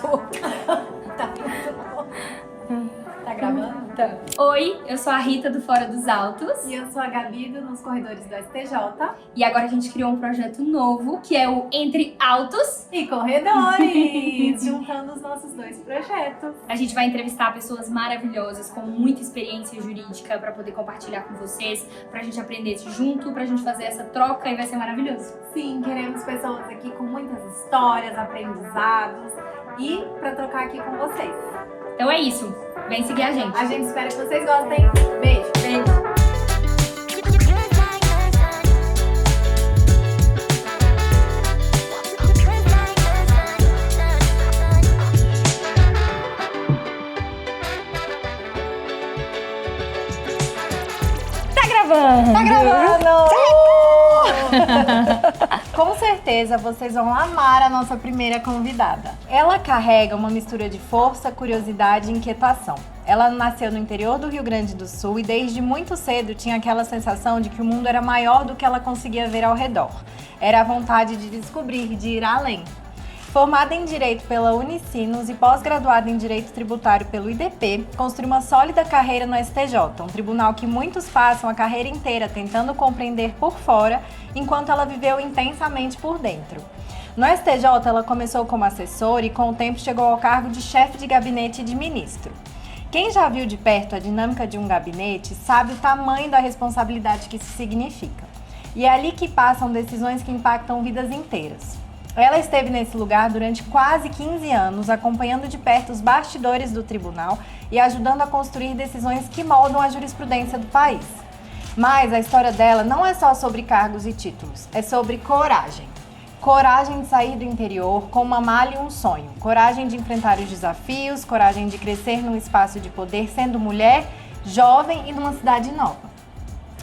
tô. Tá muito bom. Tá gravando? Tá. Oi, eu sou a Rita do Fora dos Autos. E eu sou a Gabi do Nos Corredores do STJ. E agora a gente criou um projeto novo, que é o Entre Autos E Corredores, juntando os nossos dois projetos. A gente vai entrevistar pessoas maravilhosas com muita experiência jurídica para poder compartilhar com vocês, pra gente aprender junto, pra gente fazer essa troca e vai ser maravilhoso. Sim, queremos pessoas aqui com muitas histórias, aprendizados e pra trocar aqui com vocês. Então é isso, vem seguir a gente. A gente espera que vocês gostem. Beijo! Beijo! Tá gravando! Tá gravando! Com certeza vocês vão amar a nossa primeira convidada. Ela carrega uma mistura de força, curiosidade e inquietação. Ela nasceu no interior do Rio Grande do Sul e desde muito cedo tinha aquela sensação de que o mundo era maior do que ela conseguia ver ao redor. Era a vontade de descobrir, de ir além. Formada em Direito pela Unicinos e pós-graduada em Direito Tributário pelo IDP, construiu uma sólida carreira no STJ, um tribunal que muitos passam a carreira inteira tentando compreender por fora, enquanto ela viveu intensamente por dentro. No STJ, ela começou como assessora e com o tempo chegou ao cargo de chefe de gabinete e de ministro. Quem já viu de perto a dinâmica de um gabinete sabe o tamanho da responsabilidade que isso significa. E é ali que passam decisões que impactam vidas inteiras. Ela esteve nesse lugar durante quase 15 anos, acompanhando de perto os bastidores do tribunal e ajudando a construir decisões que moldam a jurisprudência do país. Mas a história dela não é só sobre cargos e títulos, é sobre coragem. Coragem de sair do interior com uma malha e um sonho. Coragem de enfrentar os desafios, coragem de crescer num espaço de poder sendo mulher, jovem e numa cidade nova.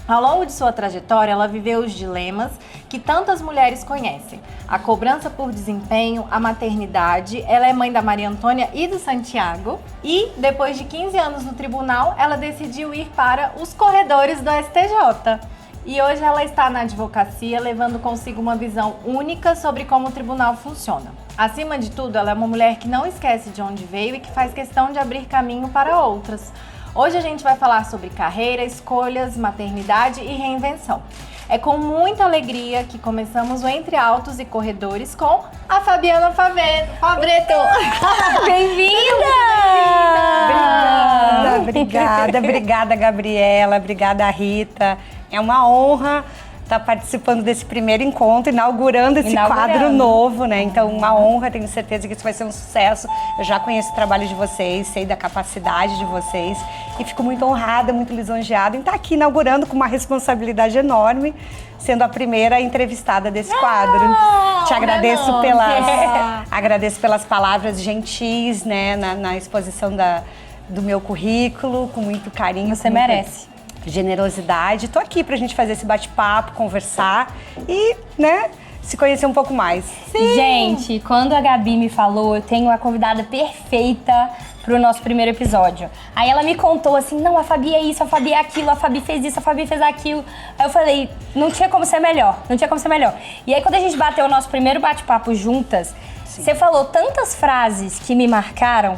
Ao longo de sua trajetória, ela viveu os dilemas que tantas mulheres conhecem. A cobrança por desempenho, a maternidade, ela é mãe da Maria Antônia e do Santiago. E, depois de 15 anos no tribunal, ela decidiu ir para os corredores do STJ. E hoje ela está na advocacia, levando consigo uma visão única sobre como o tribunal funciona. Acima de tudo, ela é uma mulher que não esquece de onde veio e que faz questão de abrir caminho para outras. Hoje a gente vai falar sobre carreira, escolhas, maternidade e reinvenção. É com muita alegria que começamos o Entre Autos e Corredores com a Fabiana Fabreto. Bem-vinda! Obrigada, Gabriela, obrigada, Rita. É uma honra estar participando desse primeiro encontro, inaugurando esse quadro novo, né? Então, uma honra, tenho certeza que isso vai ser um sucesso. Eu já conheço o trabalho de vocês, sei da capacidade de vocês e fico muito honrada, muito lisonjeada em estar aqui inaugurando com uma responsabilidade enorme, sendo a primeira entrevistada desse quadro. Te agradeço agradeço pelas palavras gentis, né, na exposição do meu currículo, com muito carinho. Você merece. Generosidade. Estou aqui pra gente fazer esse bate-papo, conversar e, né, se conhecer um pouco mais. Sim. Gente, quando a Gabi me falou, eu tenho a convidada perfeita pro nosso primeiro episódio. Aí ela me contou assim, não, a Fabi é isso, a Fabi é aquilo, a Fabi fez isso, a Fabi fez aquilo. Aí eu falei, não tinha como ser melhor. E aí quando a gente bateu o nosso primeiro bate-papo juntas, você falou tantas frases que me marcaram,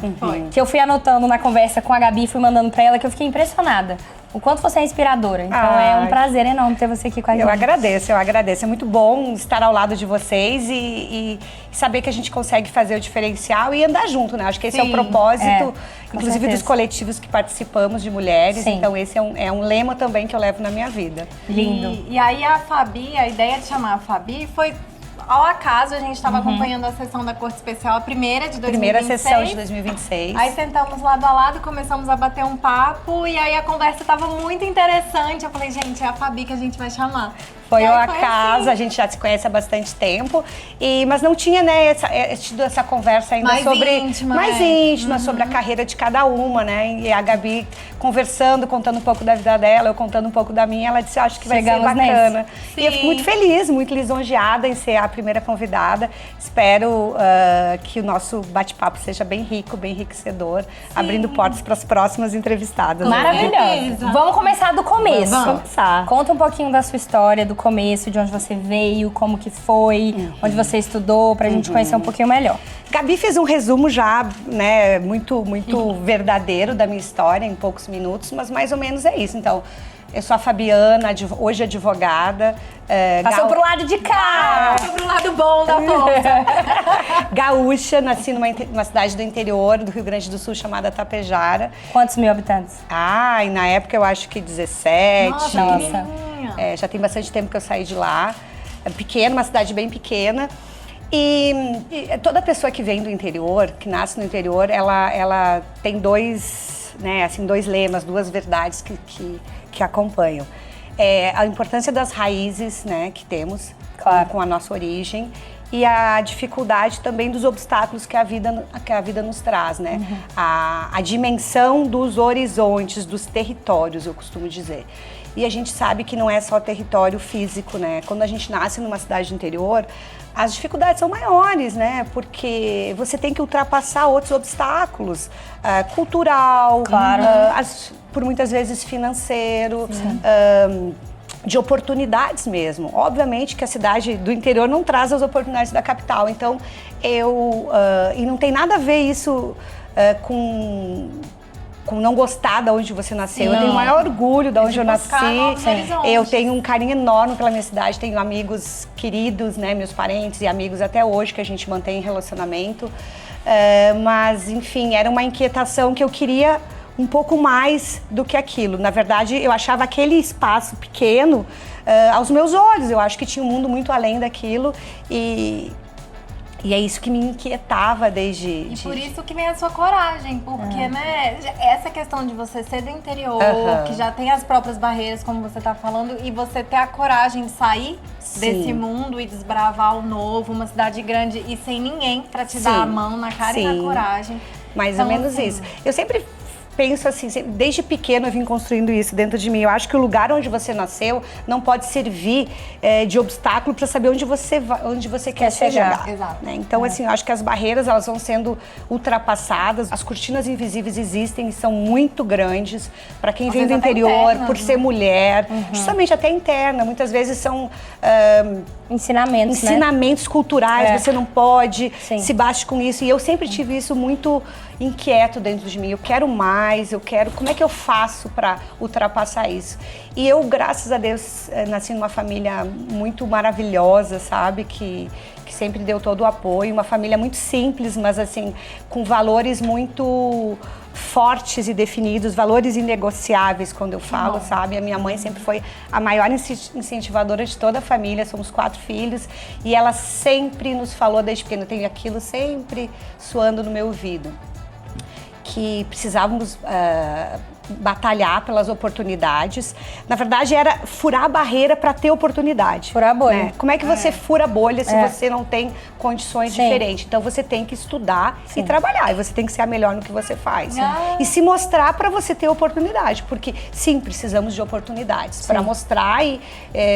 que eu fui anotando na conversa com a Gabi e fui mandando pra ela, que eu fiquei impressionada. O quanto você é inspiradora. Então é um prazer enorme ter você aqui com a gente. Eu agradeço. É muito bom estar ao lado de vocês e saber que a gente consegue fazer o diferencial e andar junto, né? Acho que esse é o propósito, inclusive dos coletivos que participamos de mulheres. Sim. Então esse é um lema também que eu levo na minha vida. Lindo. E aí a Fabi, a ideia de chamar a Fabi foi... Ao acaso, a gente estava acompanhando a sessão da Corte Especial, a primeira de 2026. Primeira sessão de 2026. Aí sentamos lado a lado, começamos a bater um papo e aí a conversa estava muito interessante. Eu falei, gente, é a Fabi que a gente vai chamar. Foi ao acaso, a gente já se conhece há bastante tempo, mas não tinha, né, tido essa conversa ainda mais íntima, sobre a carreira de cada uma, né? E a Gabi conversando, contando um pouco da vida dela, eu contando um pouco da minha, ela disse, acho que vai ser bacana. E eu fico muito feliz, muito lisonjeada em ser a primeira convidada. Espero que o nosso bate-papo seja bem rico, bem enriquecedor, abrindo portas para as próximas entrevistadas. Maravilhoso. Vamos começar do começo. Vamos começar. Conta um pouquinho da sua história, do começo, de onde você veio, como que foi, onde você estudou, pra gente conhecer um pouquinho melhor. Gabi fez um resumo já, né, muito verdadeiro da minha história em poucos minutos, mas mais ou menos é isso. Então, eu sou a Fabiana, hoje advogada. Passou pro lado de cá! Passou pro lado bom da força. Gaúcha, nasci numa cidade do interior do Rio Grande do Sul chamada Tapejara. Quantos mil habitantes? E na época eu acho que 17. Nossa. Já tem bastante tempo que eu saí de lá. É pequena, uma cidade bem pequena. E toda pessoa que vem do interior, que nasce no interior, ela tem dois lemas, duas verdades que acompanham. A importância das raízes, né, que temos, claro, com a nossa origem, e a dificuldade também dos obstáculos que a vida nos traz, né? A dimensão dos horizontes, dos territórios, eu costumo dizer. E a gente sabe que não é só território físico, né? Quando a gente nasce numa cidade do interior, as dificuldades são maiores, né? Porque você tem que ultrapassar outros obstáculos, cultural, claro, por muitas vezes financeiro, de oportunidades mesmo. Obviamente que a cidade do interior não traz as oportunidades da capital, então e não tem nada a ver isso com não gostar de onde você nasceu. Sim, eu tenho o maior orgulho de onde eu nasci. Eu tenho um carinho enorme pela minha cidade, tenho amigos queridos, né, meus parentes e amigos até hoje que a gente mantém em relacionamento. Mas, enfim, era uma inquietação que eu queria um pouco mais do que aquilo. Na verdade, eu achava aquele espaço pequeno aos meus olhos. Eu acho que tinha um mundo muito além daquilo e é isso que me inquietava desde... E por isso que vem a sua coragem, porque, né, essa questão de você ser do interior, que já tem as próprias barreiras, como você tá falando, e você ter a coragem de sair desse mundo e desbravar o novo, uma cidade grande e sem ninguém pra te dar a mão na cara e na coragem. Mais ou menos isso. Eu sempre penso assim, desde pequeno eu vim construindo isso dentro de mim. Eu acho que o lugar onde você nasceu não pode servir de obstáculo para saber onde você quer chegar. Exato. Né? Então, assim, eu acho que as barreiras elas vão sendo ultrapassadas. As cortinas invisíveis existem e são muito grandes para quem vem do interior, por ser mulher, justamente até interna. Muitas vezes são ensinamentos culturais. Você não pode, se bate com isso. E eu sempre tive isso muito inquieto dentro de mim. Eu quero mais, como é que eu faço para ultrapassar isso? E eu, graças a Deus, nasci numa família muito maravilhosa, sabe? Que sempre deu todo o apoio. Uma família muito simples, mas assim, com valores muito fortes e definidos, valores inegociáveis, quando eu falo, sabe? A minha mãe sempre foi a maior incentivadora de toda a família, somos 4 filhos, e ela sempre nos falou desde pequeno, eu tenho aquilo sempre soando no meu ouvido, que precisávamos batalhar pelas oportunidades. Na verdade, era furar a barreira para ter oportunidade. Furar a bolha. Né? Como é que você fura a bolha se você não tem condições diferentes? Então, você tem que estudar e trabalhar. E você tem que ser a melhor no que você faz. E se mostrar para você ter oportunidade. Porque, sim, precisamos de oportunidades para mostrar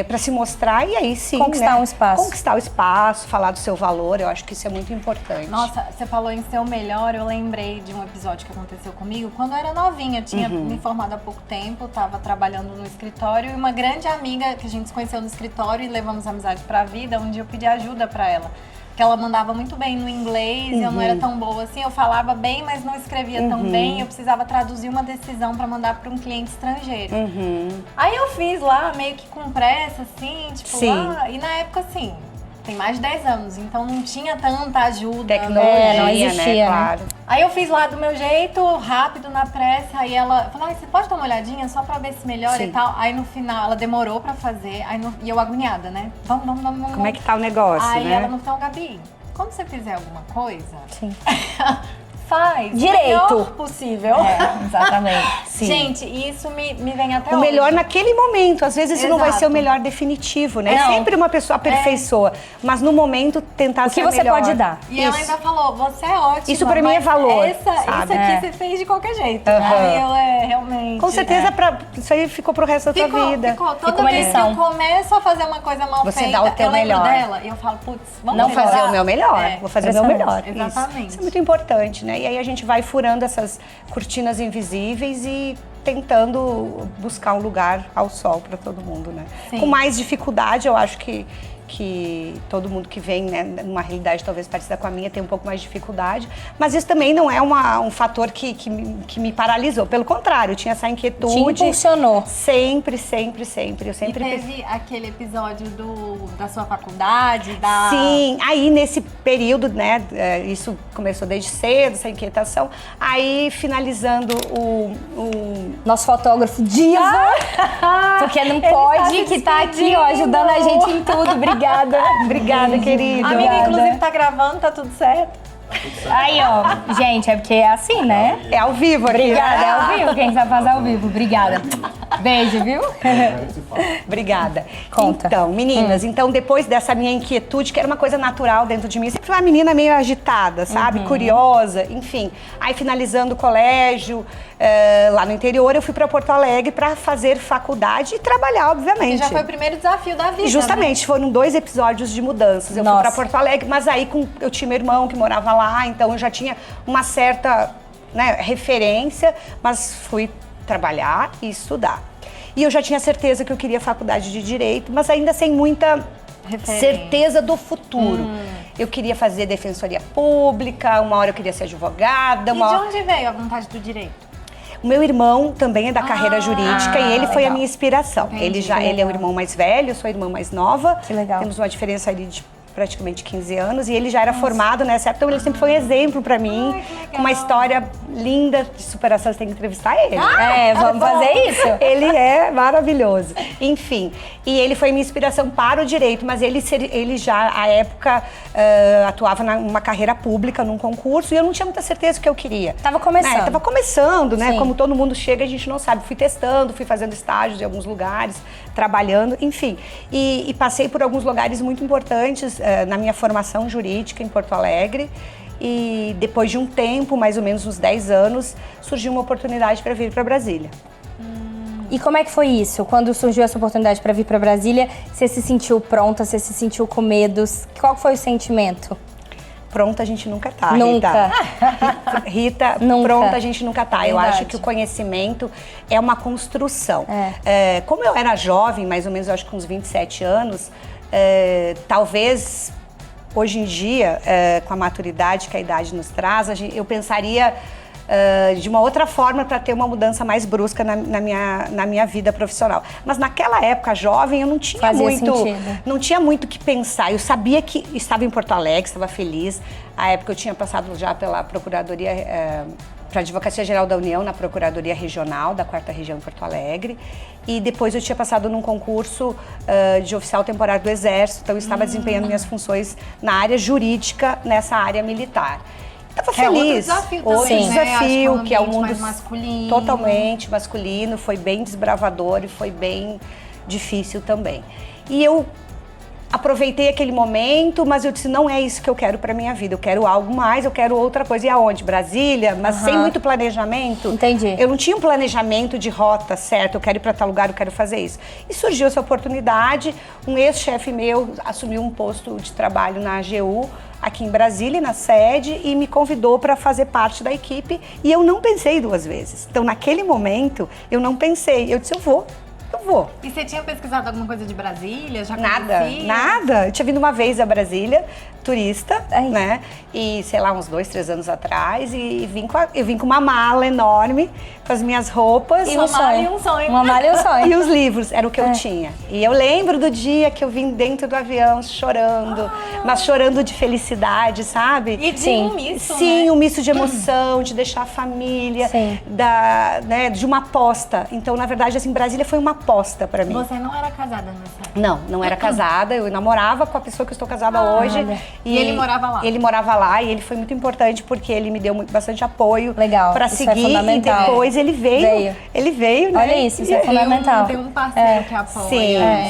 para se mostrar e aí sim, conquistar um espaço. Conquistar o espaço, falar do seu valor. Eu acho que isso é muito importante. Nossa, você falou em ser o melhor. Eu lembrei de um episódio que aconteceu comigo quando eu era novinha. Eu tinha me formado há pouco tempo, estava trabalhando no escritório e uma grande amiga que a gente se conheceu no escritório e levamos amizade pra vida, um dia eu pedi ajuda pra ela. Porque ela mandava muito bem no inglês e eu não era tão boa assim. Eu falava bem, mas não escrevia tão bem. Eu precisava traduzir uma decisão pra mandar pra um cliente estrangeiro. Aí eu fiz lá, meio que com pressa, assim, tipo, e na época, assim, tem mais de 10 anos, então não tinha tanta ajuda. Tecnologia, não existia, né? Claro. Aí eu fiz lá do meu jeito, rápido, na pressa, aí ela falou, você pode dar uma olhadinha só pra ver se melhora e tal. Aí no final, ela demorou pra fazer, e eu agoniada, né? Vamos. Como é que tá o negócio, aí né? Ela no final, Gabi, quando você fizer alguma coisa, faz direito. o melhor possível. Exatamente. Gente, isso me vem até hoje. O melhor naquele momento, às vezes isso não vai ser o melhor definitivo, né? Não. Sempre uma pessoa aperfeiçoa, mas no momento tentar ser O que você melhor. pode dar. E ela ainda falou, você é ótima. Isso pra mim é valor, Isso sabe? aqui você fez de qualquer jeito. Aí eu realmente... Com certeza, isso aí ficou pro resto da tua vida. Ficou. Toda Ficou uma vez lição. que eu começo a fazer uma coisa mal Você feita, dá o teu eu lembro melhor. dela e eu falo, putz, vamos Não melhorar. fazer o meu melhor, vou fazer o meu melhor. Exatamente. Isso é muito importante, né? E aí a gente vai furando essas cortinas invisíveis e tentando buscar um lugar ao sol para todo mundo, né? Sim. Com mais dificuldade, eu acho que todo mundo que vem, né, numa realidade talvez parecida com a minha tem um pouco mais de dificuldade, mas isso também não é um fator que me paralisou, pelo contrário, eu tinha essa inquietude. Te impulsionou. Sempre. Eu sempre E teve aquele episódio da sua faculdade, Sim, aí nesse período, né, isso começou desde cedo, essa inquietação, aí finalizando Nosso fotógrafo diva, porque não pode, que tá aqui, ó, ajudando a gente em tudo. Obrigada, querida. Amiga, inclusive, tá gravando, tá tudo certo? Aí, ó, gente, é porque é assim, né? É ao vivo aqui. Obrigada, é ao vivo, quem sabe fazer ao vivo. Obrigada. Beijo, viu? Obrigada. Conta. Então, meninas, então depois dessa minha inquietude, que era uma coisa natural dentro de mim, sempre fui uma menina meio agitada, sabe? Curiosa, enfim. Aí, finalizando o colégio, lá no interior, eu fui para Porto Alegre para fazer faculdade e trabalhar, obviamente. Que já foi o primeiro desafio da vida, Justamente, né? foram 2 episódios de mudanças. Eu fui para Porto Alegre, mas aí eu tinha meu irmão que morava lá, então eu já tinha uma certa, né, referência, mas fui trabalhar e estudar. E eu já tinha certeza que eu queria faculdade de Direito, mas ainda sem muita certeza do futuro. Eu queria fazer defensoria pública, uma hora eu queria ser advogada. E de onde veio a vontade do Direito? O meu irmão também é da carreira jurídica e ele foi a minha inspiração. Entendi, Ele é o irmão mais velho, eu sou a irmã mais nova. Que legal. Temos uma diferença ali de praticamente 15 anos, e ele já era formado nessa época, então ele sempre foi um exemplo pra mim, com uma história linda de superação. Você tem que entrevistar ele. Vamos fazer isso? Ele é maravilhoso. Enfim, e ele foi minha inspiração para o direito, mas ele já, à época, atuava numa carreira pública, num concurso, e eu não tinha muita certeza do que eu queria. Tava começando. Tava começando, né? Sim. Como todo mundo chega, a gente não sabe. Fui testando, fui fazendo estágios em alguns lugares, trabalhando, enfim. E passei por alguns lugares muito importantes na minha formação jurídica em Porto Alegre. E depois de um tempo, mais ou menos uns 10 anos, surgiu uma oportunidade para vir para Brasília. E como é que foi isso? Quando surgiu essa oportunidade para vir para Brasília, você se sentiu pronta? Você se sentiu com medos? Qual foi o sentimento? Pronta a gente nunca tá, Nunca. Rita, Nunca. pronta a gente nunca tá. Eu Verdade. acho que o conhecimento é uma construção. Como eu era jovem, mais ou menos, eu acho que uns 27 anos, talvez hoje em dia, com a maturidade que a idade nos traz, eu pensaria de uma outra forma para ter uma mudança mais brusca na minha vida profissional. Mas naquela época, jovem, eu não tinha não tinha muito o que pensar. Eu sabia que estava em Porto Alegre, estava feliz. À época eu tinha passado já pela Procuradoria, para a Advocacia Geral da União, na Procuradoria Regional da 4ª Região em Porto Alegre. E depois eu tinha passado num concurso de oficial temporário do Exército, então eu estava desempenhando minhas funções na área jurídica, nessa área militar. Estava feliz. Outro desafio que é o mundo mais masculino. Totalmente masculino, foi bem desbravador e foi bem difícil também. E eu aproveitei aquele momento, mas eu disse, não é isso que eu quero para minha vida, eu quero algo mais, eu quero outra coisa. E aonde? Brasília, mas sem muito planejamento. Entendi. Eu não tinha um planejamento de rota certo, eu quero ir para tal lugar, eu quero fazer isso. E surgiu essa oportunidade, um ex-chefe meu assumiu um posto de trabalho na AGU, aqui em Brasília, na sede, e me convidou para fazer parte da equipe, e eu não pensei 2 vezes. Então, naquele momento, eu não pensei, eu disse, eu vou. E você tinha pesquisado alguma coisa de Brasília? Já Nada. Eu tinha vindo uma vez a Brasília, turista, né? E, sei lá, uns 2, 3 anos atrás, e eu vim com uma mala enorme, com as minhas roupas. E um sonho. Uma mala e um sonho. E os livros, era o que eu tinha. E eu lembro do dia que eu vim dentro do avião chorando, mas chorando de felicidade, sabe? E de um misto, Sim, um misto de emoção, de deixar a família, de uma aposta. Então, na verdade, assim, Brasília foi uma aposta pra mim. Você não era casada nessa época? Não era casada, eu namorava com a pessoa que eu estou casada hoje. E ele morava lá? Ele morava lá e ele foi muito importante porque ele me deu bastante apoio pra isso seguir. É fundamental. E depois ele veio. Ele veio, né? Olha isso é fundamental. Tem um parceiro que apoia.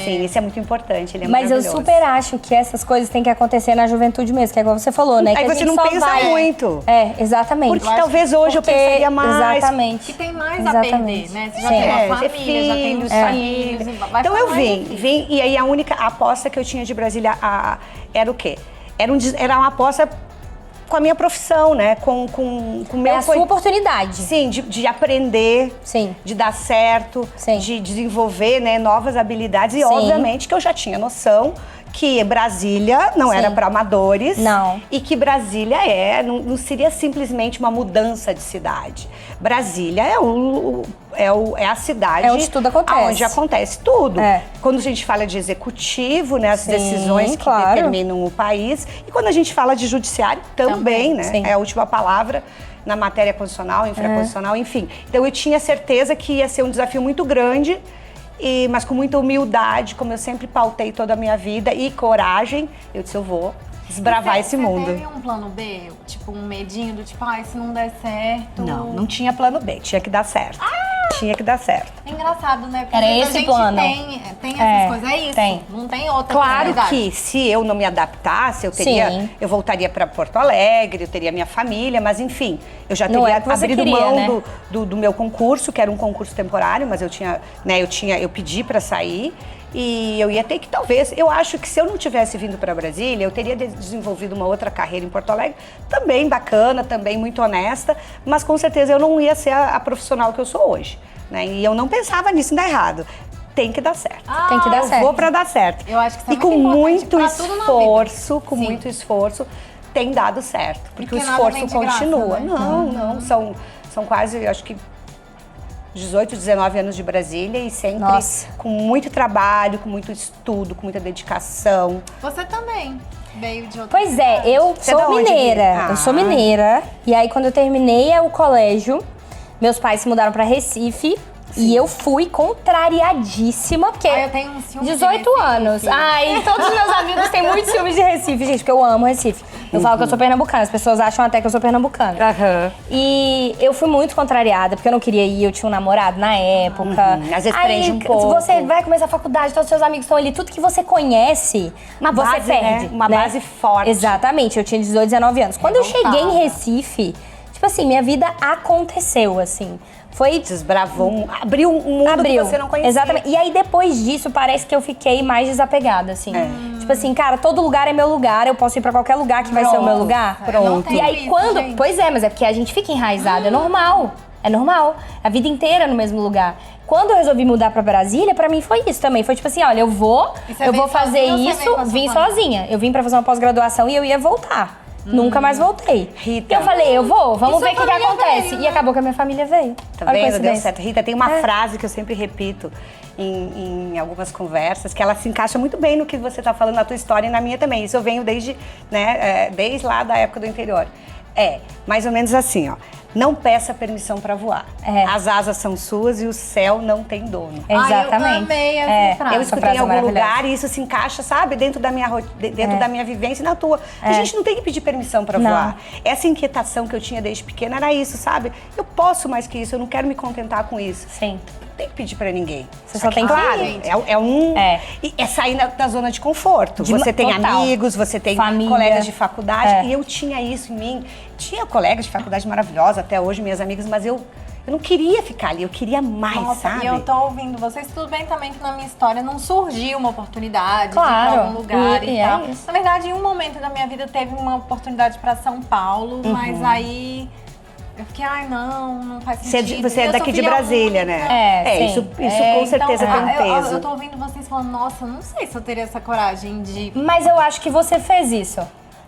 Sim, isso é muito importante, ele é Mas eu maravilhoso. super acho que essas coisas têm que acontecer na juventude mesmo, que é igual você falou, né? Aí que você não pensa muito. Exatamente. Porque talvez hoje eu pensaria mais. Exatamente. Que tem mais a perder, né? Você já tem uma família, já tem os filhos. Então eu vim, e aí a única aposta que eu tinha de Brasília era o quê? Era uma aposta com a minha profissão, né? Com o meu... É a sua oportunidade. Sim, de aprender, Sim. de dar certo, Sim. de desenvolver, né, novas habilidades. E Sim. obviamente que eu já tinha noção que Brasília não Sim. era para amadores. Não. E que Brasília não seria simplesmente uma mudança de cidade. Brasília é a cidade... É onde tudo acontece. Onde acontece tudo. É. Quando a gente fala de executivo, né, as Sim, decisões que claro. determinam o país. E quando a gente fala de judiciário, também, né? Sim. É a última palavra na matéria constitucional, infraconstitucional, enfim. Então eu tinha certeza que ia ser um desafio muito grande, mas com muita humildade, como eu sempre pautei toda a minha vida, e coragem, eu disse, eu vou desbravar esse mundo. Você teve um plano B? Tipo, um medinho do tipo, se não der certo... Não tinha plano B, tinha que dar certo. Tinha que dar certo. É engraçado, né? Porque Era às vezes esse a gente plano. tem essas coisas, é isso. Tem. Não tem outra Claro possibilidade. que se eu não me adaptasse, Sim. eu voltaria para Porto Alegre, eu teria minha família, mas enfim, eu já Não teria é o que você abrido queria, mão né? do meu concurso, que era um concurso temporário, mas eu pedi para sair. E eu ia ter que, talvez, eu acho que se eu não tivesse vindo para Brasília, eu teria desenvolvido uma outra carreira em Porto Alegre, também bacana, também muito honesta, mas com certeza eu não ia ser a profissional que eu sou hoje, né? E eu não pensava nisso em dar errado. Tem que dar certo. Tem que dar Eu certo. vou para dar certo. Eu acho que isso é E com muito importante muito pra tudo na esforço, vida. com Sim. muito esforço, tem dado certo. Porque o Porque nada esforço vem de graça, continua. né? Não, são quase, acho que 18, 19 anos de Brasília e sempre Nossa. com muito trabalho, com muito estudo, com muita dedicação. Você também veio de outra Pois é, cidade. eu Você é da sou onde, mineira. Gui? Eu sou Ah. mineira. E aí, quando eu terminei o colégio, meus pais se mudaram pra Recife. E eu fui contrariadíssima, porque Eu tenho um ciúme de 18 Recife. anos. Ai, todos os meus amigos têm muito ciúmes de Recife, gente, porque eu amo Recife. Eu falo que eu sou pernambucana, as pessoas acham até que eu sou pernambucana. E eu fui muito contrariada, porque eu não queria ir, eu tinha um namorado na época. Às vezes Aí, prende um pouco. você vai começar a faculdade, todos os seus amigos estão ali, tudo que você conhece, Uma você base, né? perde. Uma base forte. Exatamente, eu tinha 18, 19 anos. Quando eu cheguei em Revoltada. Recife, tipo assim, minha vida aconteceu, assim. Foi Desbravou, abriu um mundo que você não conhecia. Exatamente. E aí, depois disso, parece que eu fiquei mais desapegada, assim. Tipo assim, cara, todo lugar é meu lugar, eu posso ir pra qualquer lugar que vai ser o meu lugar. Não tem E aí, isso, quando... gente. Pois é, mas é porque a gente fica enraizado, é normal. É normal. A vida inteira no mesmo lugar. Quando eu resolvi mudar pra Brasília, pra mim foi isso também. Foi tipo assim, olha, eu vou E você veio fazer sozinha ou você veio isso, com a sua vim família? sozinha. Eu vim pra fazer uma pós-graduação e eu ia voltar. Nunca mais voltei. Rita. E eu falei, eu vou, vamos E ver sua o que família acontece. veio, E né? acabou que a minha família veio. Tá Olha a vendo? Deu coincidência. certo. Rita, tem uma frase que eu sempre repito em algumas conversas, que ela se encaixa muito bem no que você está falando na tua história e na minha também. Isso eu venho desde lá da época do interior. É, mais ou menos assim, ó. Não peça permissão para voar. É. As asas são suas e o céu não tem dono. Exatamente. eu amei essa frase. Eu Essa escutei frase em é algum maravilhosa. lugar e isso se encaixa, sabe, dentro da minha da minha vivência e na tua. A gente não tem que pedir permissão para Não. voar. Essa inquietação que eu tinha desde pequena era isso, sabe? Eu posso mais que isso, eu não quero me contentar com isso. Sim. Não tem que pedir pra ninguém. Você só tem que claro, ir. é sair da zona de conforto. De- você tem total. amigos, você tem Família. colegas de faculdade É. e eu tinha isso em mim. Tinha colegas de faculdade maravilhosos até hoje, minhas amigas, mas eu não queria ficar ali, eu queria mais, Nossa, sabe? e eu tô ouvindo vocês, tudo bem também que na minha história não surgiu uma oportunidade Claro. de ir pra algum lugar E e, é tal. isso. Na verdade, em um momento da minha vida teve uma oportunidade pra São Paulo, mas aí eu fiquei, não faz sentido. Você é Eu daqui sou de filha Brasília, única. né? sim. Isso com certeza então, tem um peso. eu tô ouvindo vocês falando, nossa, eu não sei se eu teria essa coragem de... Mas eu acho que você fez isso.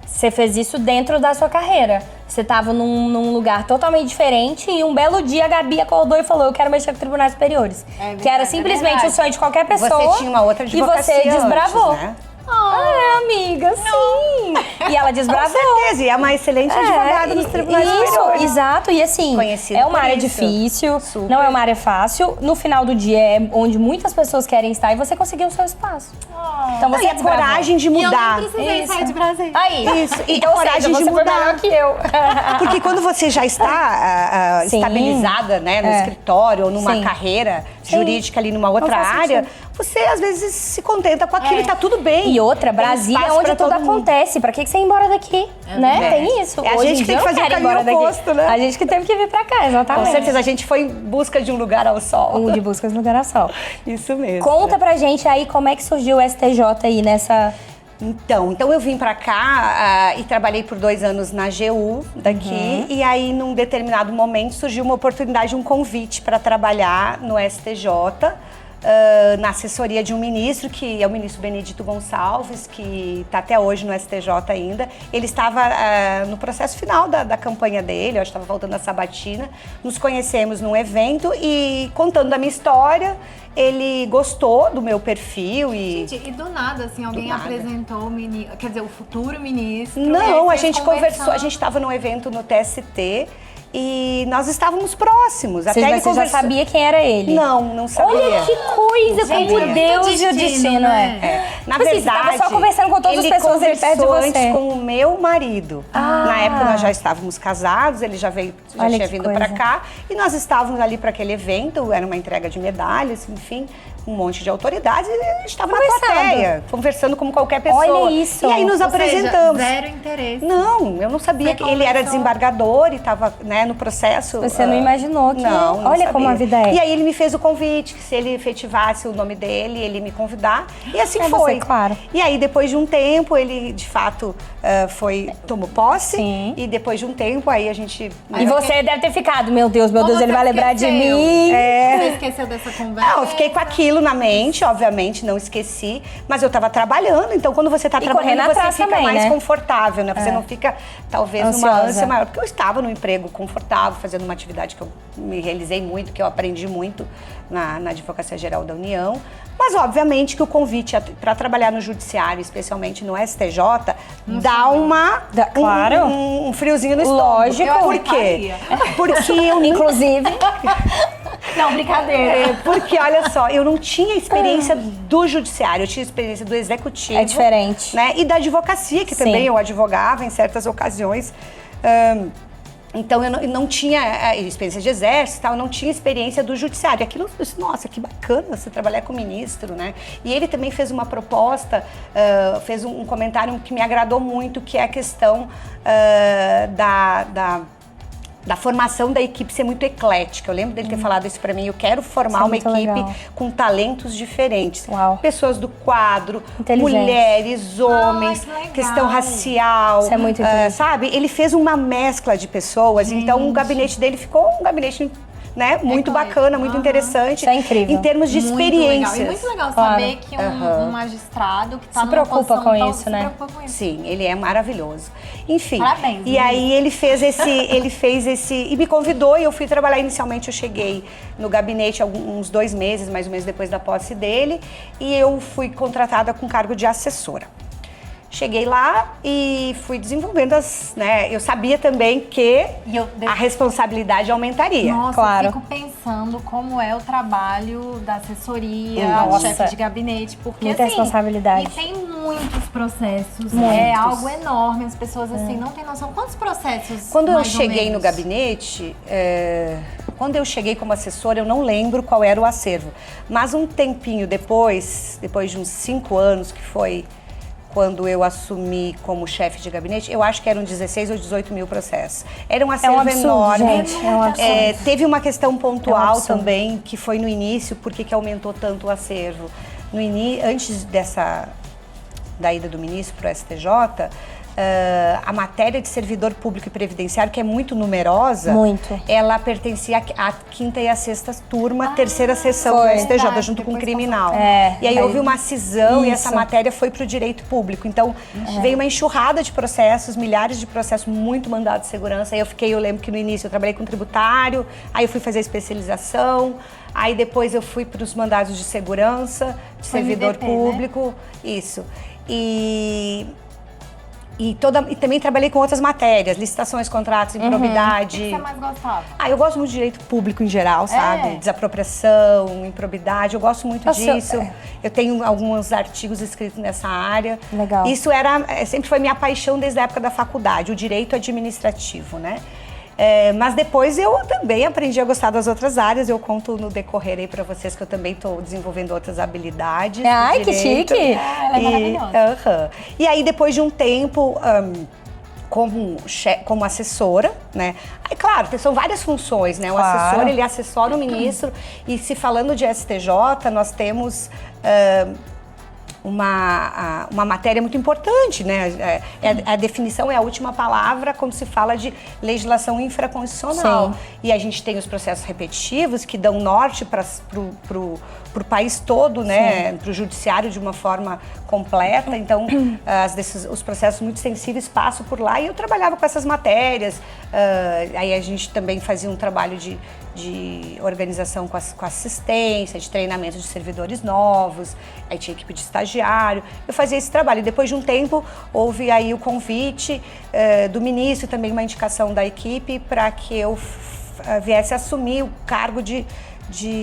Você fez isso dentro da sua carreira. Você tava num lugar totalmente diferente e um belo dia a Gabi acordou e falou, eu quero mexer com tribunais superiores. verdade, que era é simplesmente verdade. o sonho de qualquer pessoa. Você tinha uma outra E advocacia você desbravou. antes, né? Amiga, sim. E ela Com desbravou. certeza, e é uma excelente advogada nos tribunais Isso, superiores. exato. E assim, Conhecida é uma por área isso. difícil, Super. não é uma área fácil. No final do dia é onde muitas pessoas querem estar e você conseguiu o seu espaço. Então Não, você e a desbravou. coragem de E eu mudar. nem precisei Isso. sair de Brasília. Aí, Isso, e então, a coragem seja, de você foi mudar. melhor que eu. Porque quando você já está Sim. estabilizada, né, no escritório ou numa Sim. carreira Sim. jurídica ali numa outra faz área, sentido. você às vezes se contenta com aquilo e tá tudo bem. E outra, Tem Brasília é espaço onde pra tudo todo mundo. acontece. Pra que você ir embora daqui? Né? verdade. Tem isso. É a Hoje gente em que tem dia que eu fazer não o quero ir caminho embora daqui. oposto, né? A gente que teve que vir pra cá, Com exatamente. certeza, a gente foi em busca de um lugar ao sol. De buscas no lugar ao sol. Isso mesmo. Conta pra gente aí como é que surgiu o STJ aí Então eu vim pra cá e trabalhei por 2 anos na AGU daqui, e aí num determinado momento surgiu uma oportunidade, um convite para trabalhar no STJ, na assessoria de um ministro, que é o ministro Benedito Gonçalves, que está até hoje no STJ ainda. Ele estava no processo final da campanha dele, eu acho que estava voltando a sabatina. Nos conhecemos num evento e contando da minha história, ele gostou do meu perfil e... Gente, e do nada, assim, alguém apresentou o ministro, quer dizer, o futuro ministro. Não, a gente conversou, a gente estava num evento no TST e nós estávamos próximos. Você já sabia quem era ele? Não sabia. Olha que coisa, Gente, como Deus e o destino, né? Na Tipo assim, verdade, você tava só conversando com todas as pessoas ali perto de conversou você. antes com o meu marido. Na época nós já estávamos casados, ele já tinha vindo pra cá. E nós estávamos ali para aquele evento, era uma entrega de medalhas, enfim, um monte de autoridades. E a gente estava na plateia, conversando como qualquer pessoa. Olha isso. E aí nos apresentamos. Zero interesse. Não, eu não sabia que ele era desembargador e estava, né, no processo. Você não imaginou que... Não Olha sabia. como a vida é. E aí ele me fez o convite, que se ele efetivasse o nome dele, ele me convidar. E assim É foi. você, claro. E aí depois de um tempo, ele de fato tomou posse. Sim. E depois de um tempo, aí a gente... E você deve ter ficado, meu Deus, Ou ele você vai lembrar de esqueceu? mim. Você esqueceu dessa conversa? Não, eu fiquei com aquilo na mente, obviamente, não esqueci. Mas eu tava trabalhando, então quando você tá E trabalhando, correndo você atrás fica também, mais né? confortável, né? Você não fica, talvez, numa Ansiosa. ânsia maior. Porque eu estava num emprego confortável, fazendo uma atividade que eu me realizei muito, que eu aprendi muito na Advocacia Geral da União. Mas, obviamente, que o convite para trabalhar no judiciário, especialmente no STJ, dá claro. um friozinho no estômago. Lógico. Por quê? Porque eu Inclusive... Não, brincadeira. Porque, olha só, eu não tinha experiência do judiciário, eu tinha experiência do executivo. É diferente. Né? E da advocacia, que Sim. também eu advogava em certas ocasiões. Então, eu não tinha experiência de exército, eu não tinha experiência do judiciário. Aquilo, eu disse, nossa, que bacana você trabalhar com o ministro, né? E ele também fez uma proposta, fez um comentário que me agradou muito, que é a questão da formação da equipe ser muito eclética. Eu lembro dele ter falado isso pra mim. Eu quero formar uma muito equipe legal. com talentos diferentes. Uau. Pessoas do quadro, Inteligente. mulheres, homens, que legal. questão racial. Isso é muito inteligente. sabe? Ele fez uma mescla de pessoas. Então, o gabinete dele ficou um gabinete... Né? Muito bacana, muito interessante. Isso é incrível. Em termos de Muito experiências. legal. E muito legal Claro. saber que um magistrado que está Se preocupa com isso, né? Se preocupa com isso. Sim, ele é maravilhoso. Enfim. Parabéns, E aí ele fez esse e me convidou e eu fui trabalhar inicialmente. Eu cheguei no gabinete uns 2 meses, mais ou menos depois da posse dele, e eu fui contratada com cargo de assessora. Cheguei lá e fui desenvolvendo eu sabia também que a responsabilidade aumentaria. Nossa, Claro. eu fico pensando como é o trabalho da assessoria, Nossa. chefe de gabinete, porque Muita assim, responsabilidade. E tem muitos processos, é Muitos. algo enorme, as pessoas assim não têm noção. Quantos processos? Quando eu mais ou cheguei no menos? gabinete, quando eu cheguei como assessora, eu não lembro qual era o acervo. Mas um tempinho depois de uns 5 anos, que foi quando eu assumi como chefe de gabinete, eu acho que eram 16 ou 18 mil processos. Era um acervo absurdo, enorme. gente, é um absurdo. Teve uma questão pontual absurdo. também, que foi no início, por que aumentou tanto o acervo. Antes da ida do ministro para o STJ, a matéria de servidor público e previdenciário, que é muito numerosa, Muito. ela pertencia à 5ª e à 6ª turma, 3ª sessão do foi. STJ, Verdade, junto com o depois criminal. É, E aí houve uma cisão e essa Isso. matéria foi para o direito público. Então, veio uma enxurrada de processos, milhares de processos, muito mandado de segurança. Aí eu lembro que no início eu trabalhei com tributário, aí eu fui fazer especialização, aí depois eu fui para os mandados de segurança, de Foi servidor MDP, público, isso. E também trabalhei com outras matérias, licitações, contratos, O improbidade. que você mais gostava? Eu gosto muito de direito público em geral, sabe? Desapropriação, improbidade, eu gosto muito Nossa, disso. Eu tenho alguns artigos escritos nessa área. Legal. Isso sempre foi minha paixão desde a época da faculdade, o direito administrativo, né? Mas depois eu também aprendi a gostar das outras áreas. Eu conto no decorrer aí pra vocês que eu também tô desenvolvendo outras habilidades. no Ai, que direito. chique! Ela é maravilhosa. E aí, depois de um tempo, como assessora, né? Aí, claro, são várias funções, né? O Claro. assessor, ele assessora o ministro. E se falando de STJ, nós temos uma matéria muito importante, né? A definição é a última palavra quando se fala de legislação infraconstitucional. Sim. E a gente tem os processos repetitivos que dão norte para o país todo, né? Para o judiciário de uma forma completa. Então, os processos muito sensíveis passam por lá e eu trabalhava com essas matérias. Aí a gente também fazia um trabalho de organização com assistência, de treinamento de servidores novos, aí tinha equipe de estagiário, eu fazia esse trabalho. E depois de um tempo, houve aí o convite do ministro, também uma indicação da equipe para que eu viesse assumir o cargo de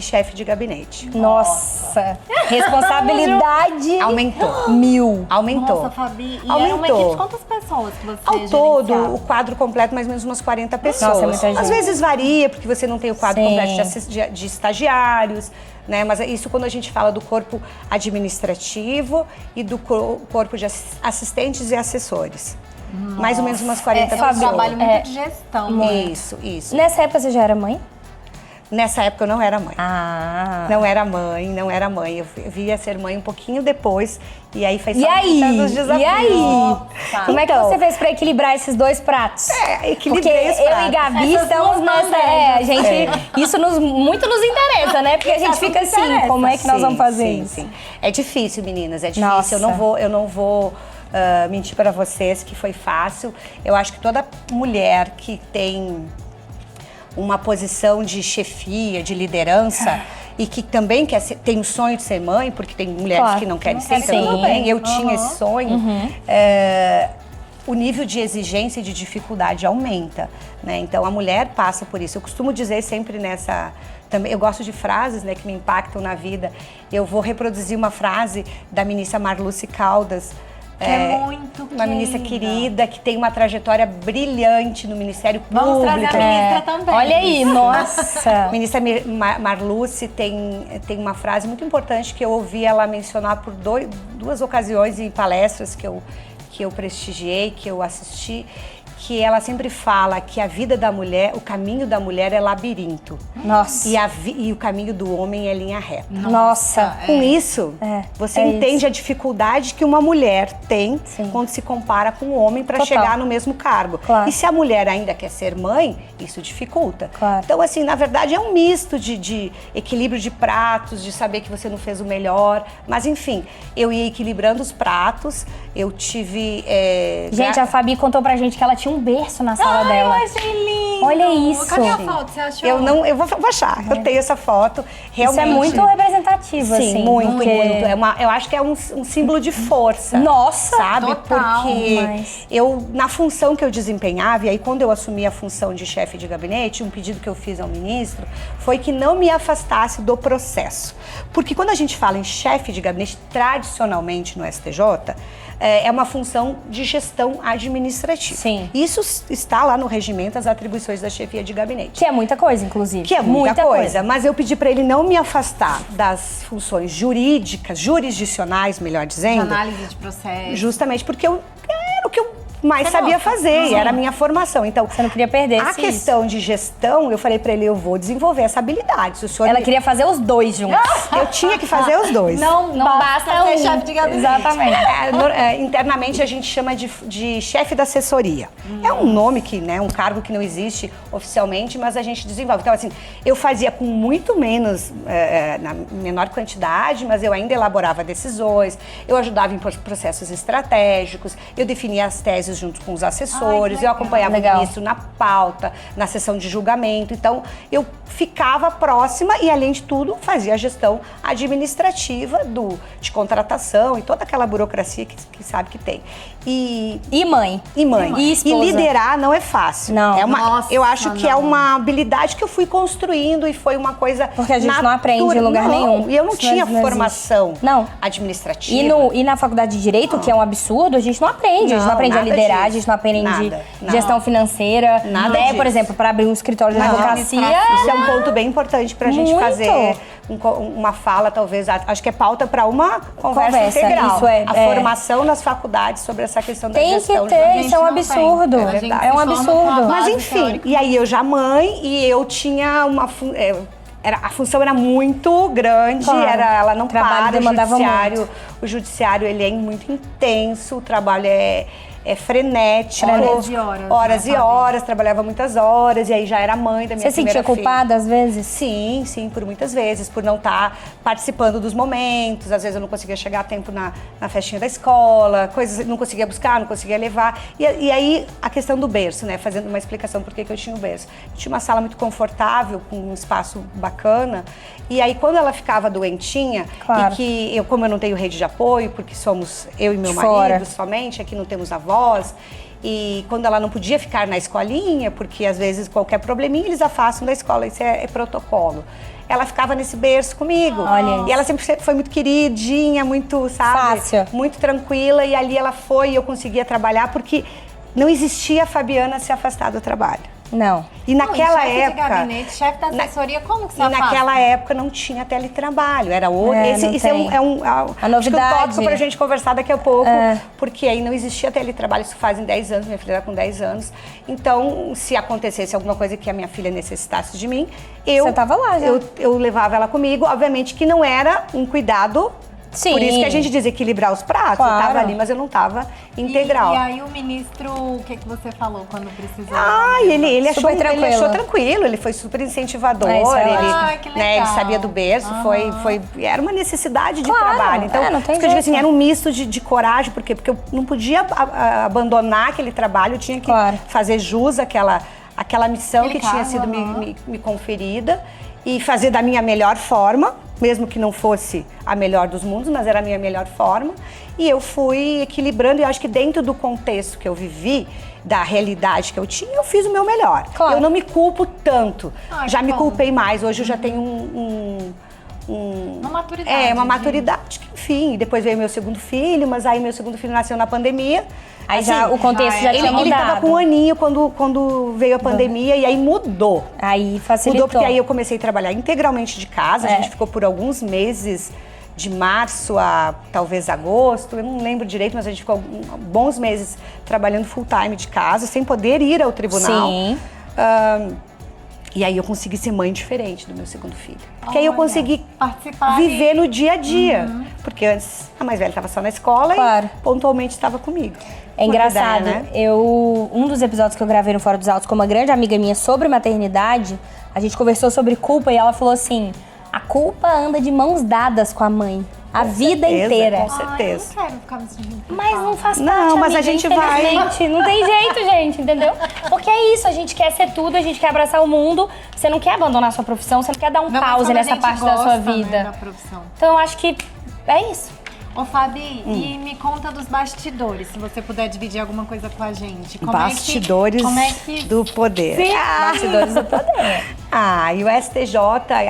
chefe de gabinete. Nossa! Responsabilidade aumentou. 1000. Aumentou. Nossa, Fabi, e aumentou. era uma equipe de quantas pessoas que você Ao todo, gerenciava? o quadro completo, mais ou menos umas 40 pessoas. Nossa, é muita gente. Às vezes varia, porque você não tem o quadro Sim. completo de estagiários, né? Mas isso quando a gente fala do corpo administrativo e do corpo de assistentes e assessores. Mais ou menos umas 40 É um pessoas. trabalho muito de gestão, né? Isso. Nessa época você já era mãe? Nessa época eu não era mãe. Ah. Não era mãe. Eu via ser mãe um pouquinho depois. E aí foi só E aí? aumentando os desafios. E aí? Nossa. Como é que Então, você fez pra equilibrar esses dois pratos? equilibrei Porque os eu pratos. e Gabi Essas estamos duas nessa. bandejas. A gente. Isso muito nos interessa, né? Porque a gente fica assim, interessa. como é que nós vamos fazer Sim, isso? sim. É difícil, meninas, é difícil. Nossa. Eu não vou mentir para vocês que foi fácil. Eu acho que toda mulher que tem uma posição de chefia, de liderança e que também tem o sonho de ser mãe, porque tem mulheres Claro, que não querem não ser, querem então tudo ser. bem. Eu tinha esse sonho. O nível de exigência e de dificuldade aumenta, né? Então a mulher passa por isso. Eu costumo dizer sempre também, eu gosto de frases, né, que me impactam na vida. Eu vou reproduzir uma frase da ministra Marluce Caldas, É muito uma ministra querida. querida que tem uma trajetória brilhante no Ministério Público. Vamos trazer a ministra também. Olha aí, nossa. A ministra Marluce tem uma frase muito importante que eu ouvi ela mencionar por duas ocasiões em palestras que eu prestigiei, que eu assisti, que ela sempre fala que a vida da mulher, o caminho da mulher é labirinto. Nossa. E o caminho do homem é linha reta. Nossa. Com isso, você entende a dificuldade que uma mulher tem quando se compara com o homem para Total. chegar no mesmo cargo. Claro. E se a mulher ainda quer ser mãe, isso dificulta. Claro. Então, assim, na verdade é um misto de equilíbrio de pratos, de saber que você não fez o melhor. Mas, enfim, eu ia equilibrando os pratos, eu tive... Gente, a Fabi contou pra gente que ela tinha um berço na sala dela. Eu achei lindo. Olha isso. Cadê a foto? Você achou? Eu vou achar. Eu tenho essa foto. Realmente. Isso é muito representativo, Sim, assim. muito, porque- muito. Eu acho que é um símbolo de força. Nossa, sabe? total, Porque mas- na função que eu desempenhava, e aí quando eu assumi a função de chefe de gabinete, um pedido que eu fiz ao ministro foi que não me afastasse do processo. Porque quando a gente fala em chefe de gabinete, tradicionalmente no STJ, é uma função de gestão administrativa. Sim. Isso está lá no regimento, as atribuições da chefia de gabinete. Que é muita coisa, inclusive. Que é muita coisa, mas eu pedi para ele não me afastar das funções jurídicas, jurisdicionais, melhor De dizendo, análise de processo. justamente porque era o que eu mais Você sabia gosta? fazer, e era a minha formação. Então, Você não queria perder a isso. questão de gestão, eu falei para ele, eu vou desenvolver essa habilidade. Se o senhor Ela me- queria fazer os dois juntos. Eu tinha que fazer os dois. Não basta ser um. chefe de gabinete. Exatamente. Internamente a gente chama de chefe da assessoria. É um nome que, né, um cargo que não existe oficialmente, mas a gente desenvolve. Então, assim, eu fazia com muito menos, na menor quantidade, mas eu ainda elaborava decisões, eu ajudava em processos estratégicos, eu definia as teses junto com os assessores, eu acompanhava Legal. o ministro na pauta, na sessão de julgamento. Então, eu ficava próxima e, além de tudo, fazia a gestão administrativa de contratação e toda aquela burocracia que sabe que tem. E mãe. mãe. E esposa. liderar não é fácil. Não. Nossa, eu acho que é não. uma habilidade que eu fui construindo e foi uma coisa Porque a gente não aprende em lugar Não, nenhum. E eu não Isso tinha não formação existe. Não. administrativa. E na faculdade de Direito, que é um absurdo, a gente não aprende. A gente não Não, aprende a nada liderar, disso. a gente não aprende Nada, não. gestão financeira. Nada né? disso. Por exemplo, para abrir um escritório de Não, advocacia. Isso é um ponto bem importante pra gente Muito. fazer uma fala, talvez, acho que é pauta para uma conversa integral. Isso a formação nas faculdades sobre essa questão da Tem gestão. que ter, isso é um não tem. absurdo. A gente É um se forma com a absurdo. base Mas enfim, teórica. e aí eu já mãe e eu tinha a função era muito grande, Claro. ela não O trabalho para, demandava o judiciário ele é muito intenso, o trabalho é frenético. Horas e horas, Horas né, e Fabi? horas, trabalhava muitas horas, e aí já era mãe da minha Você primeira sentia filha. culpada às vezes? Sim, por muitas vezes, por não estar participando dos momentos. Às vezes eu não conseguia chegar a tempo na festinha da escola, coisas não conseguia buscar, não conseguia levar. E aí a questão do berço, né? Fazendo uma explicação por que eu tinha o berço. Eu tinha uma sala muito confortável, com um espaço bacana. E aí quando ela ficava doentinha, Claro. e que como eu não tenho rede de apoio, porque somos eu e meu De marido fora. somente, aqui não temos avós. E quando ela não podia ficar na escolinha, porque às vezes qualquer probleminha eles afastam da escola, isso é protocolo. Ela ficava nesse berço comigo. Olha isso. E ela sempre foi muito queridinha, muito, sabe? Fácil. Muito tranquila. E ali ela foi e eu conseguia trabalhar, porque não existia a Fabiana se afastar do trabalho. Não. E naquela chefe época... de gabinete, chefe da assessoria, como que você E afasta? naquela época não tinha teletrabalho, era outro. Não Isso tem. é um acho que novidade. um tópico pra gente conversar daqui a pouco, É. porque aí não existia teletrabalho, isso fazem 10 anos, minha filha era com 10 anos. Então, se acontecesse alguma coisa que a minha filha necessitasse de mim, Você tava lá já. eu levava ela comigo, obviamente que não era um cuidado. Sim. Por isso que a gente diz equilibrar os pratos. Claro. Eu tava ali, mas eu não tava integral. E aí o ministro, o que você falou quando precisou? Ele achou, Super tranquilo. ele achou tranquilo, ele foi super incentivador, É, isso é ele, ótimo. Ah, que né, ele legal. sabia do berço, era uma necessidade de Claro, trabalho. Então, não tem isso que eu digo assim, jeito. era um misto de coragem, por quê? Porque eu não podia abandonar aquele trabalho, eu tinha que Claro. fazer jus àquela missão Aquele que tinha cargo, sido aham. me conferida e fazer da minha melhor forma, mesmo que não fosse a melhor dos mundos, mas era a minha melhor forma. E eu fui equilibrando, e eu acho que dentro do contexto que eu vivi, da realidade que eu tinha, eu fiz o meu melhor. Claro. Eu não me culpo tanto. Ai, Já que me bom. culpei mais. Hoje eu já tenho Uma maturidade. uma maturidade que, enfim, depois veio meu segundo filho, mas aí meu segundo filho nasceu na pandemia. Aí já o contexto já tinha ele mudado. tava com um aninho quando veio a pandemia, e aí mudou. Aí facilitou. Mudou porque aí eu comecei a trabalhar integralmente de casa. A É. gente ficou por alguns meses, de março a talvez agosto, eu não lembro direito, mas a gente ficou bons meses trabalhando full time de casa, sem poder ir ao tribunal. Sim. E aí eu consegui ser mãe diferente do meu segundo filho. Porque aí eu Olha, consegui participar viver no dia a dia. Porque antes a mais velha estava só na escola Claro. e pontualmente estava comigo. É Uma engraçado, ideia, né? um dos episódios que eu gravei no Fora dos Autos com uma grande amiga minha sobre maternidade, a gente conversou sobre culpa e ela falou assim, a culpa anda de mãos dadas com a mãe, a vida certeza, inteira. com certeza. Eu não quero ficar me sentindo Mas não culpada. faz Não, parte, mas a amiga, gente vai. infelizmente. Não tem jeito, gente, entendeu? Porque é isso, a gente quer ser tudo, a gente quer abraçar o mundo, você não quer abandonar a sua profissão, você não quer dar um Não, mas pause quando a nessa gente parte da sua gosta, né, vida. da profissão. Então eu acho que é isso. Ô, Fabi, e me conta dos bastidores, se você puder dividir alguma coisa com a gente. Bastidores como é que... do poder. Sim. Bastidores do poder. E o STJ,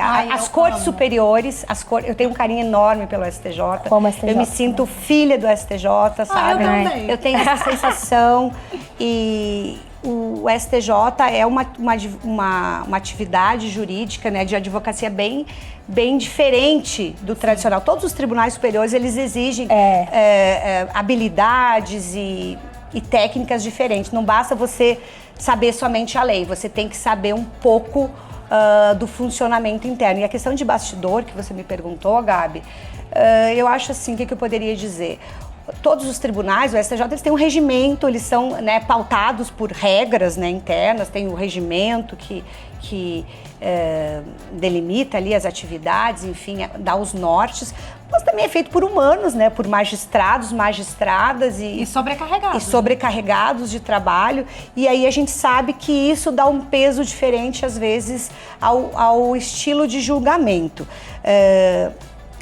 Ai, as eu cortes amo. superiores, eu tenho um carinho enorme pelo STJ. Como STJ, Eu me sinto filha do STJ, sabe? eu também. Eu tenho essa sensação e o STJ é uma atividade jurídica, né, de advocacia bem diferente do tradicional. Todos os tribunais superiores, eles exigem habilidades e técnicas diferentes. Não basta você saber somente a lei, você tem que saber um pouco do funcionamento interno. E a questão de bastidor, que você me perguntou, Gabi, eu acho assim, o que eu poderia dizer? Todos os tribunais, o STJ, eles têm um regimento, eles são, né, pautados por regras, né, internas, tem o regimento que delimita ali as atividades, enfim, dá os nortes, mas também é feito por humanos, né, por magistrados, magistradas E sobrecarregados. e sobrecarregados de trabalho, e aí a gente sabe que isso dá um peso diferente, às vezes, ao estilo de julgamento.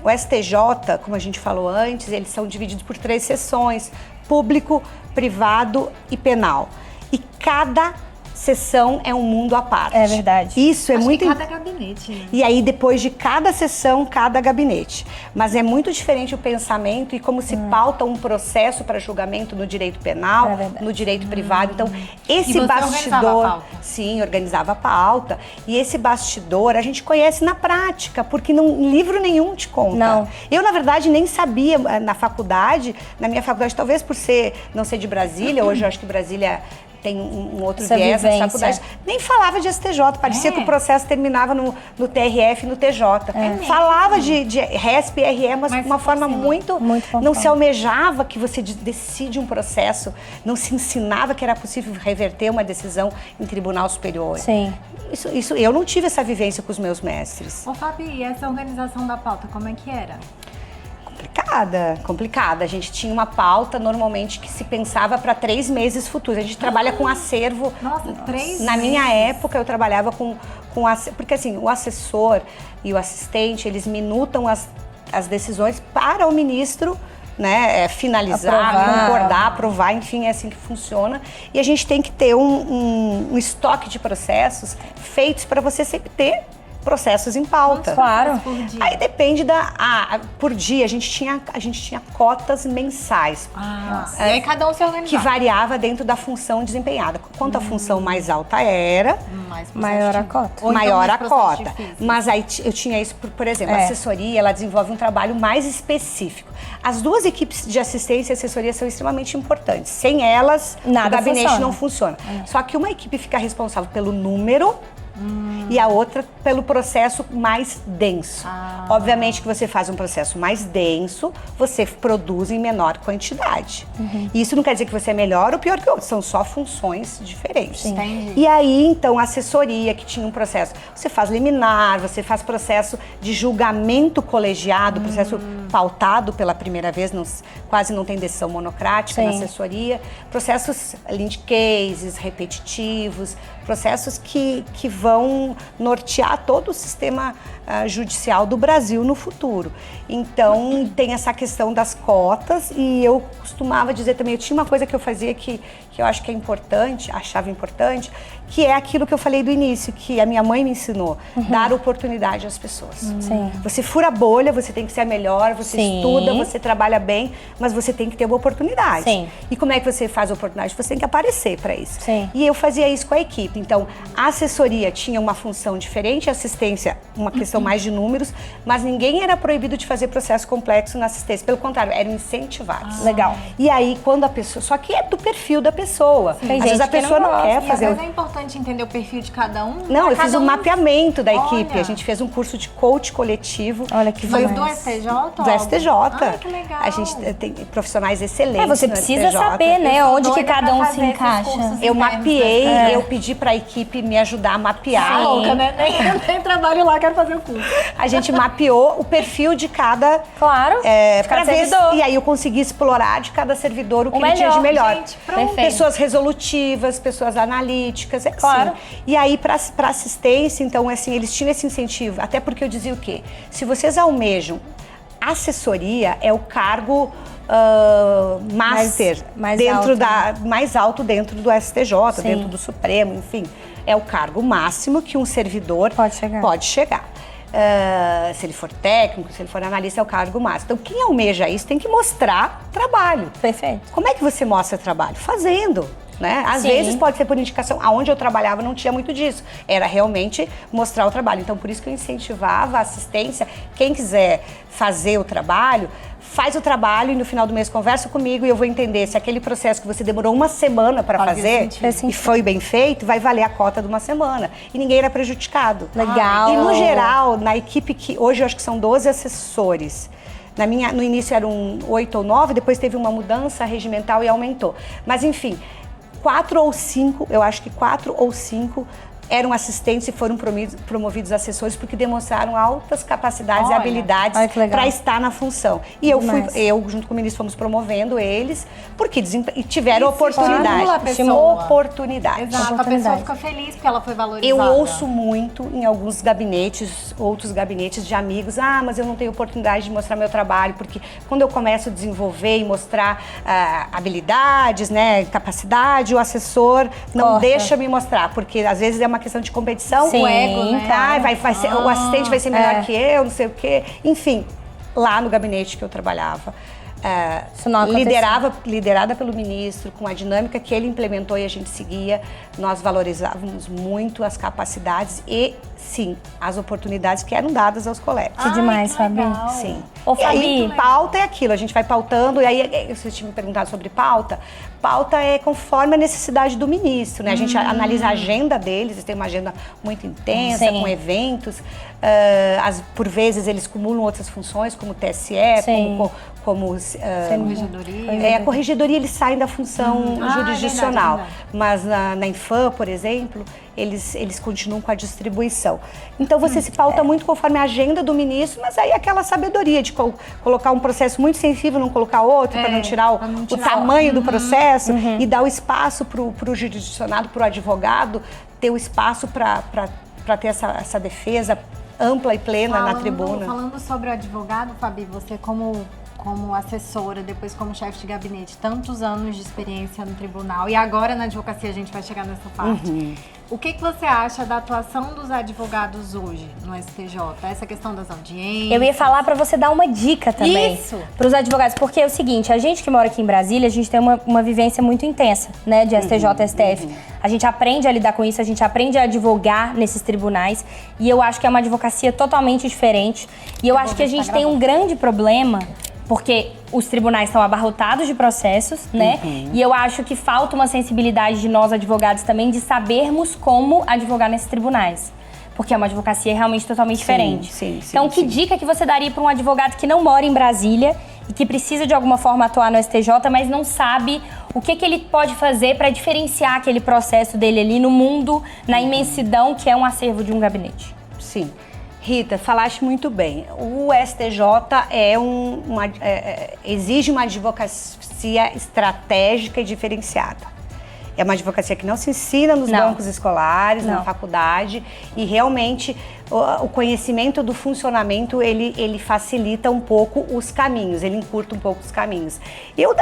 O STJ, como a gente falou antes, eles são divididos por 3 seções: público, privado e penal. E cada sessão é um mundo à parte. É verdade. Isso é Acho muito que cada gabinete, né? E aí, depois de cada sessão, cada gabinete. Mas é muito diferente o pensamento e como se pauta um processo para julgamento no direito penal, É verdade. no direito privado. Então, esse E você organizava a bastidor... pauta? Sim, organizava a pauta. E esse bastidor a gente conhece na prática, porque livro nenhum te conta. Não. Eu, na verdade, nem sabia na minha faculdade, talvez por não ser de Brasília, hoje eu acho que Brasília tem um outro Essa viés na vivência. faculdade. Nem falava de STJ, parecia que o processo terminava no TRF e no TJ. Falava de RESP e RE, mas de uma forma muito Muito não se pontual. almejava que você decide um processo, não se ensinava que era possível reverter uma decisão em tribunal superior. Sim. Isso, eu não tive essa vivência com os meus mestres. Ô, Fabi, e essa organização da pauta, como é que era? Complicada. A gente tinha uma pauta normalmente que se pensava para 3 meses futuros. A gente trabalha com acervo. Nossa, 3 Na minha meses. época eu trabalhava porque assim, o assessor e o assistente, eles minutam as decisões para o ministro, né, finalizar, Aprovar. concordar, aprovar, enfim, é assim que funciona. E a gente tem que ter um estoque de processos feitos para você sempre ter processos em pauta. Claro. Por dia. Aí depende por dia, a gente tinha cotas mensais, Nossa. E aí cada um se organizava. que variava dentro da função desempenhada. Quanto a função mais alta era, Maior a cota. Ou então maior mais a processos cota. difíceis. Mas aí eu tinha isso, por exemplo, a É. assessoria, ela desenvolve um trabalho mais específico. As duas equipes de assistência e assessoria são extremamente importantes. Sem elas, Nada o gabinete funciona. não funciona. Só que uma equipe fica responsável pelo número e a outra pelo processo mais denso. Obviamente que você faz um processo mais denso, você produz em menor quantidade. E isso não quer dizer que você é melhor ou pior que o outro, são só funções diferentes. Entendi. E aí, então, a assessoria que tinha um processo, você faz liminar, você faz processo de julgamento colegiado, processo pautado pela primeira vez, quase não tem decisão monocrática na Sim. assessoria, processos lind cases, repetitivos, processos que vão nortear todo o sistema judicial do Brasil no futuro. Então, tem essa questão das cotas e eu costumava dizer também, eu tinha uma coisa que eu fazia que eu acho que é importante, achava importante, que é aquilo que eu falei do início, que a minha mãe me ensinou, dar oportunidade às pessoas. Sim. Você fura a bolha, você tem que ser a melhor, você Sim. estuda, você trabalha bem, mas você tem que ter uma oportunidade. Sim. E como é que você faz a oportunidade? Você tem que aparecer para isso. Sim. E eu fazia isso com a equipe. Então, a assessoria tinha uma função diferente, a assistência, uma questão mais de números, mas ninguém era proibido de fazer processo complexo na assistência. Pelo contrário, eram incentivados. Legal. E aí, quando a pessoa... Só que é do perfil da pessoa. Tem Às vezes gente a que não pessoa não, gosta. quer E às fazer... vezes é importante entender o perfil de cada um. Não, eu Cada fiz um um- mapeamento da Olha. equipe. A gente fez um curso de coach coletivo. Olha que Foi demais. do STJ? Do STJ. Ah, que legal. A gente tem profissionais excelentes Você no precisa STJ. saber, né, Eu sou onde que doida cada pra um se fazer esses encaixa. cursos. Eu internos, mapeei, né? eu pedi para a equipe me ajudar a mapear. Tá louca, né? Nem trabalho lá, quero fazer o curso. A gente mapeou o perfil de cada... Claro, de cada pra ver, servidor. e aí eu consegui explorar de cada servidor o que O ele tinha de melhor, melhor. gente, pronto. Perfeito. Pessoas resolutivas, pessoas analíticas, Claro. assim. E aí, para assistência, então, assim, eles tinham esse incentivo. Até porque eu dizia o quê? Se vocês almejam, assessoria é o cargo master, mais dentro alto, mais alto dentro do STJ, Sim. dentro do Supremo, enfim. É o cargo máximo que um servidor Pode chegar. Se ele for técnico, se ele for analista, é o cargo máximo. Então, quem almeja isso tem que mostrar trabalho. Perfeito. Como é que você mostra trabalho? Fazendo. Né? Às Sim. vezes pode ser por indicação. Aonde eu trabalhava não tinha muito disso. Era realmente mostrar o trabalho. Então, por isso que eu incentivava a assistência. Quem quiser fazer o trabalho, faz o trabalho e no final do mês conversa comigo e eu vou entender se aquele processo que você demorou uma semana para fazer sentido. e foi bem feito, vai valer a cota de uma semana. E ninguém era prejudicado. Legal. E no geral, na equipe que hoje eu acho que são 12 assessores. No início eram 8 ou 9, depois teve uma mudança regimental e aumentou. Mas enfim, 4 ou 5, eu acho que 4 ou 5 eram assistentes e foram promovidos assessores porque demonstraram altas capacidades e Olha, habilidades olha que legal. para estar na função. E eu junto com o ministro, fomos promovendo eles porque tiveram Isso estimula a oportunidade. pessoa. Oportunidade. Exato, a pessoa Oportunidade. fica feliz porque ela foi valorizada. Eu ouço muito em alguns gabinetes, outros gabinetes de amigos, mas eu não tenho oportunidade de mostrar meu trabalho, porque quando eu começo a desenvolver e mostrar habilidades, né, capacidade, o assessor não Corta. deixa me mostrar, porque às vezes é uma questão de competição. Sim. O ego, né? O assistente vai ser melhor É. que eu, não sei o quê. Enfim, lá no gabinete que eu trabalhava, Isso não acontecia. liderada pelo ministro, com a dinâmica que ele implementou e a gente seguia, nós valorizávamos muito as capacidades e sim, as oportunidades que eram dadas aos colegas. Que demais, Fabi. Sim. Ô, E aí, Fabi. pauta é aquilo, a gente vai pautando, e aí, você tinha me perguntado sobre pauta, pauta é conforme a necessidade do ministro, né? A gente analisa a agenda deles, eles têm uma agenda muito intensa, Sim. com eventos, por vezes eles cumulam outras funções, como TSE, Sim. como Corregedoria. a corregedoria, eles saem da função jurisdicional, verdade. mas na Infam, por exemplo, eles continuam com a distribuição. Então você se pauta muito conforme a agenda do ministro, mas aí aquela sabedoria de colocar um processo muito sensível, não colocar outro, para não tirar pra não o tirar tamanho do processo e dar o espaço para o jurisdicionado, para o advogado, ter o espaço para ter essa defesa ampla e plena na tribuna. Falando sobre o advogado, Fabi, você como assessora, depois como chefe de gabinete, tantos anos de experiência no tribunal e agora na advocacia a gente vai chegar nessa parte. O que você acha da atuação dos advogados hoje no STJ? Essa questão das audiências? Eu ia falar pra você dar uma dica também. Isso. Pros advogados, porque é o seguinte, a gente que mora aqui em Brasília, a gente tem uma vivência muito intensa, né, de STJ, STF. A gente aprende a lidar com isso, a gente aprende a advogar nesses tribunais, e eu acho que é uma advocacia totalmente diferente. E eu acho que a gente tem um grande problema, porque os tribunais estão abarrotados de processos, né? E eu acho que falta uma sensibilidade de nós advogados também de sabermos como advogar nesses tribunais. Porque é uma advocacia realmente totalmente diferente. Então, que dica que você daria para um advogado que não mora em Brasília e que precisa de alguma forma atuar no STJ, mas não sabe o que ele pode fazer para diferenciar aquele processo dele ali no mundo, na imensidão que é um acervo de um gabinete? Sim. Rita, falaste muito bem. O STJ exige uma advocacia estratégica e diferenciada. É uma advocacia que não se ensina nos bancos escolares, na faculdade, e realmente o conhecimento do funcionamento, ele facilita um pouco os caminhos, ele encurta um pouco os caminhos.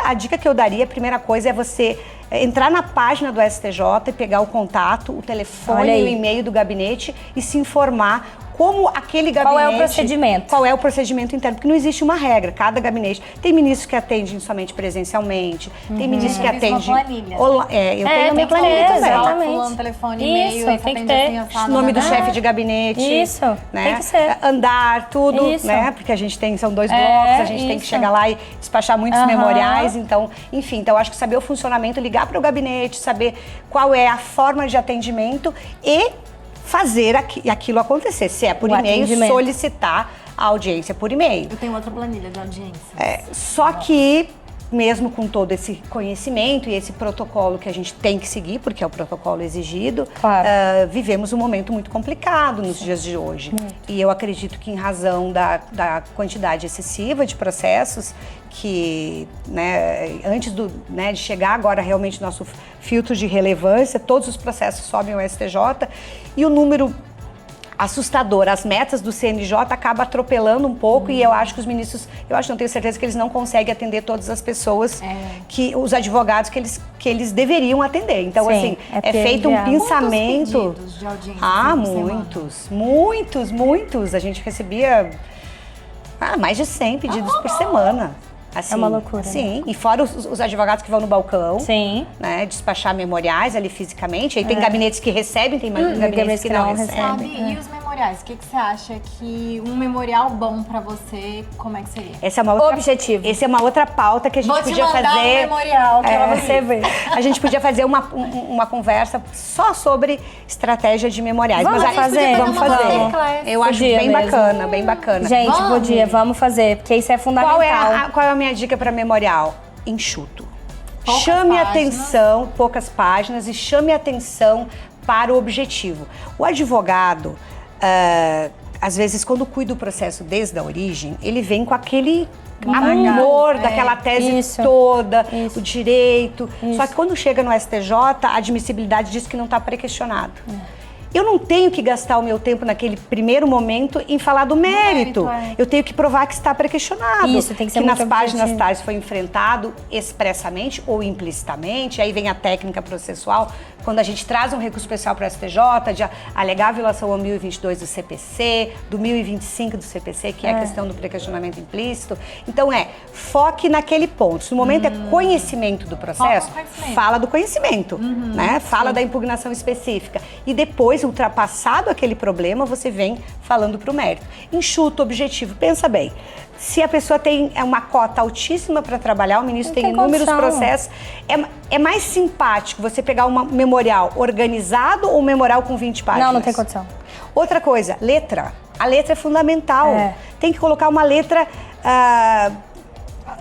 A dica que eu daria, a primeira coisa é você entrar na página do STJ e pegar o contato, o telefone e o e-mail do gabinete e se informar como aquele gabinete... Qual é o procedimento? Qual é o procedimento interno, porque não existe uma regra, cada gabinete... Tem ministros que atendem somente presencialmente, tem ministros que atendem... Uma planilha. Eu tenho a minha planilha também. Exatamente. Fulano, telefone, e-mail, Isso, tem que ter. Nome do chefe de gabinete. Isso, né? tem que ser. Andar, tudo, Isso. né? Porque são 2 blocos, a gente tem que chegar lá e despachar muitos memoriais, então, enfim. Então, acho que saber o funcionamento, ligar para o gabinete, saber qual é a forma de atendimento e fazer aquilo acontecer. Se é por e-mail, solicitar a audiência por e-mail. Eu tenho outra planilha de audiência. Só que, mesmo com todo esse conhecimento e esse protocolo que a gente tem que seguir, porque é o protocolo exigido, vivemos um momento muito complicado nos dias de hoje. E eu acredito que, em razão da quantidade excessiva de processos, que, né, antes de chegar agora realmente nosso filtro de relevância, todos os processos sobem ao STJ e o número assustador, as metas do CNJ acaba atropelando um pouco e eu acho que os ministros, não tenho certeza que eles não conseguem atender todas as pessoas, os advogados que eles deveriam atender. Então, Sim, é feito um pensamento. Quantos pedidos de audiência Muitos. A gente recebia mais de 100 pedidos por semana. Assim, é uma loucura. Sim, né? E fora os advogados que vão no balcão, sim, né, despachar memoriais ali fisicamente. Aí tem gabinetes que recebem, tem gabinetes que não recebem. E os memoriais? O que você acha que um memorial bom pra você, como é que seria? Essa é uma outra, objetivo. Essa é uma outra pauta que a gente podia fazer. Um memorial pra você ver. A gente podia fazer uma conversa só sobre estratégia de memoriais. Vamos fazer. Eu acho bem bacana, bem bacana. Gente, vamos fazer, porque isso é fundamental. Qual é a minha dica para memorial? Enxuto. Chame atenção, poucas páginas, e chame atenção para o objetivo. O advogado, às vezes, quando cuida do processo desde a origem, ele vem com aquele amor daquela tese toda, o direito. Só que quando chega no STJ, a admissibilidade diz que não está pré-questionado. Eu não tenho que gastar o meu tempo naquele primeiro momento em falar do mérito. Eu tenho que provar que está pré-questionado. Isso, tem que ser que muito nas páginas objetivo. tais foi enfrentado expressamente ou implicitamente. Aí vem a técnica processual. Quando a gente traz um recurso especial para o STJ, de alegar a violação ao 1022 do CPC, do 1025 do CPC, que é a questão do pré-questionamento implícito. Então foque naquele ponto. Se no momento é conhecimento do processo, fala do conhecimento, né? Fala da impugnação específica. E depois depois, ultrapassado aquele problema, você vem falando para o mérito. Enxuto, objetivo. Pensa bem, se a pessoa tem uma cota altíssima para trabalhar, o ministro tem inúmeros processos, é mais simpático você pegar um memorial organizado ou um memorial com 20 páginas? Não tem condição. Outra coisa, letra. A letra é fundamental. Tem que colocar uma letra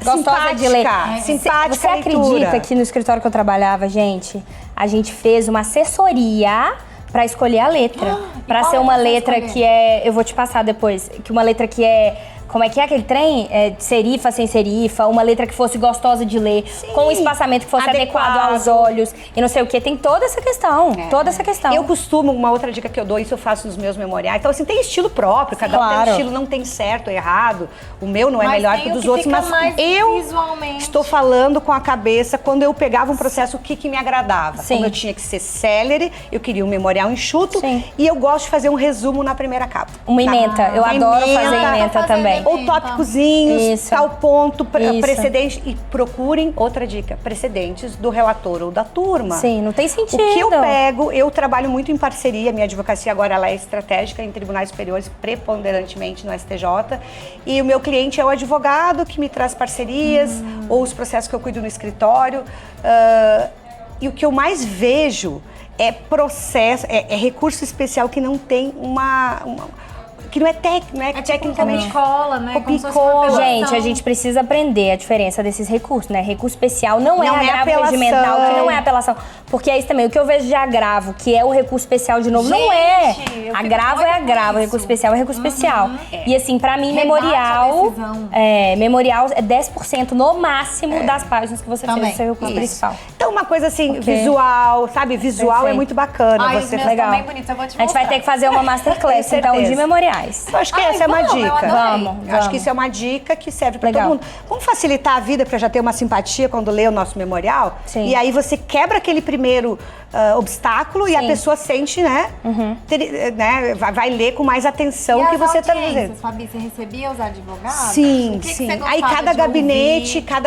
gostosa de ler. Simpática. Você acredita que no escritório que eu trabalhava, a gente fez uma assessoria pra escolher a letra. Pra ser uma letra que é... Eu vou te passar depois. Que uma letra que é... Como é que é aquele trem? Serifa, sem serifa, uma letra que fosse gostosa de ler, com um espaçamento que fosse adequado aos olhos e não sei o quê. Tem toda essa questão, toda essa questão. Eu costumo, uma outra dica que eu dou, isso eu faço nos meus memoriais. Então, assim, tem estilo próprio, cada um tem estilo, não tem certo ou errado. O meu não é melhor que o dos outros, mas eu estou falando com a cabeça, quando eu pegava um processo, o que me agradava. Como eu tinha que ser célere, eu queria um memorial enxuto e eu gosto de fazer um resumo na primeira capa. Uma ementa, eu adoro fazer ementa também. Ou tópicozinhos, tal ponto, precedente. E procurem, outra dica, precedentes do relator ou da turma. Sim, não tem sentido. O que eu pego, eu trabalho muito em parceria, minha advocacia agora ela é estratégica em tribunais superiores, preponderantemente no STJ. E o meu cliente é o advogado que me traz parcerias, ou os processos que eu cuido no escritório. E o que eu mais vejo é processo, é recurso especial que não tem que não é tecnicamente cola, né? Copia e cola. Gente, a gente precisa aprender a diferença desses recursos, né? Recurso especial não é agravo regimental, que não é apelação. Porque é isso também, o que eu vejo de agravo, que é o recurso especial de novo, não é. Agravo é agravo, recurso especial é recurso especial. E assim, pra mim, memorial é 10% no máximo das páginas que você fez no seu recurso principal. Então, uma coisa assim, visual, sabe? Visual é muito bacana. Você legal. Bonitos, eu vou te a gente vai ter que fazer uma masterclass, então, de memoriais. Eu acho que essa é uma dica. Vamos. Acho que isso é uma dica que serve para todo mundo. Vamos facilitar a vida para já ter uma simpatia quando lê o nosso memorial? Sim. E aí você quebra aquele primeiro obstáculo e a pessoa sente, né? Vai ler com mais atenção o que você está fazendo. Fabi, você recebia os advogados? Sim, sim. Aí cada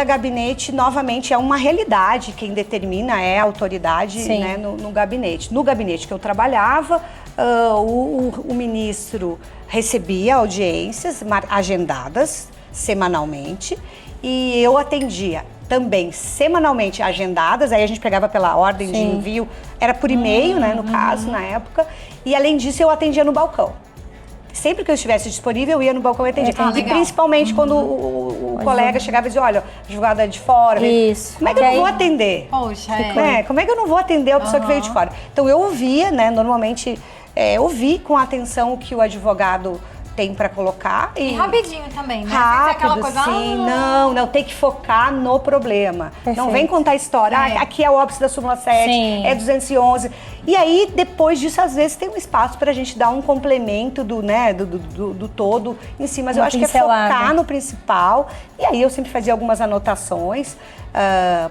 gabinete, novamente, é uma realidade. Quem determina é a autoridade, né, no gabinete. No gabinete que eu trabalhava, o ministro recebia audiências agendadas semanalmente e eu atendia também semanalmente agendadas, aí a gente pegava pela ordem de envio, era por e-mail, né, no caso, na época, e além disso eu atendia no balcão. Sempre que eu estivesse disponível, eu ia no balcão e atendia. E principalmente quando o colega chegava e dizia, olha, a advogada é de fora. Como é que eu não vou atender? Poxa, como é que eu não vou atender a pessoa que veio de fora? Então eu ouvia, né, normalmente, ouvi com atenção o que o advogado tem para colocar. E rapidinho também, né? Rápido, aquela coisa, não, tem que focar no problema. Perfeito. Não vem contar história. Aqui é o óbice da súmula 7, é 211. E aí, depois disso, às vezes, tem um espaço para a gente dar um complemento do todo em si. Mas eu acho que é focar no principal. E aí, eu sempre fazia algumas anotações,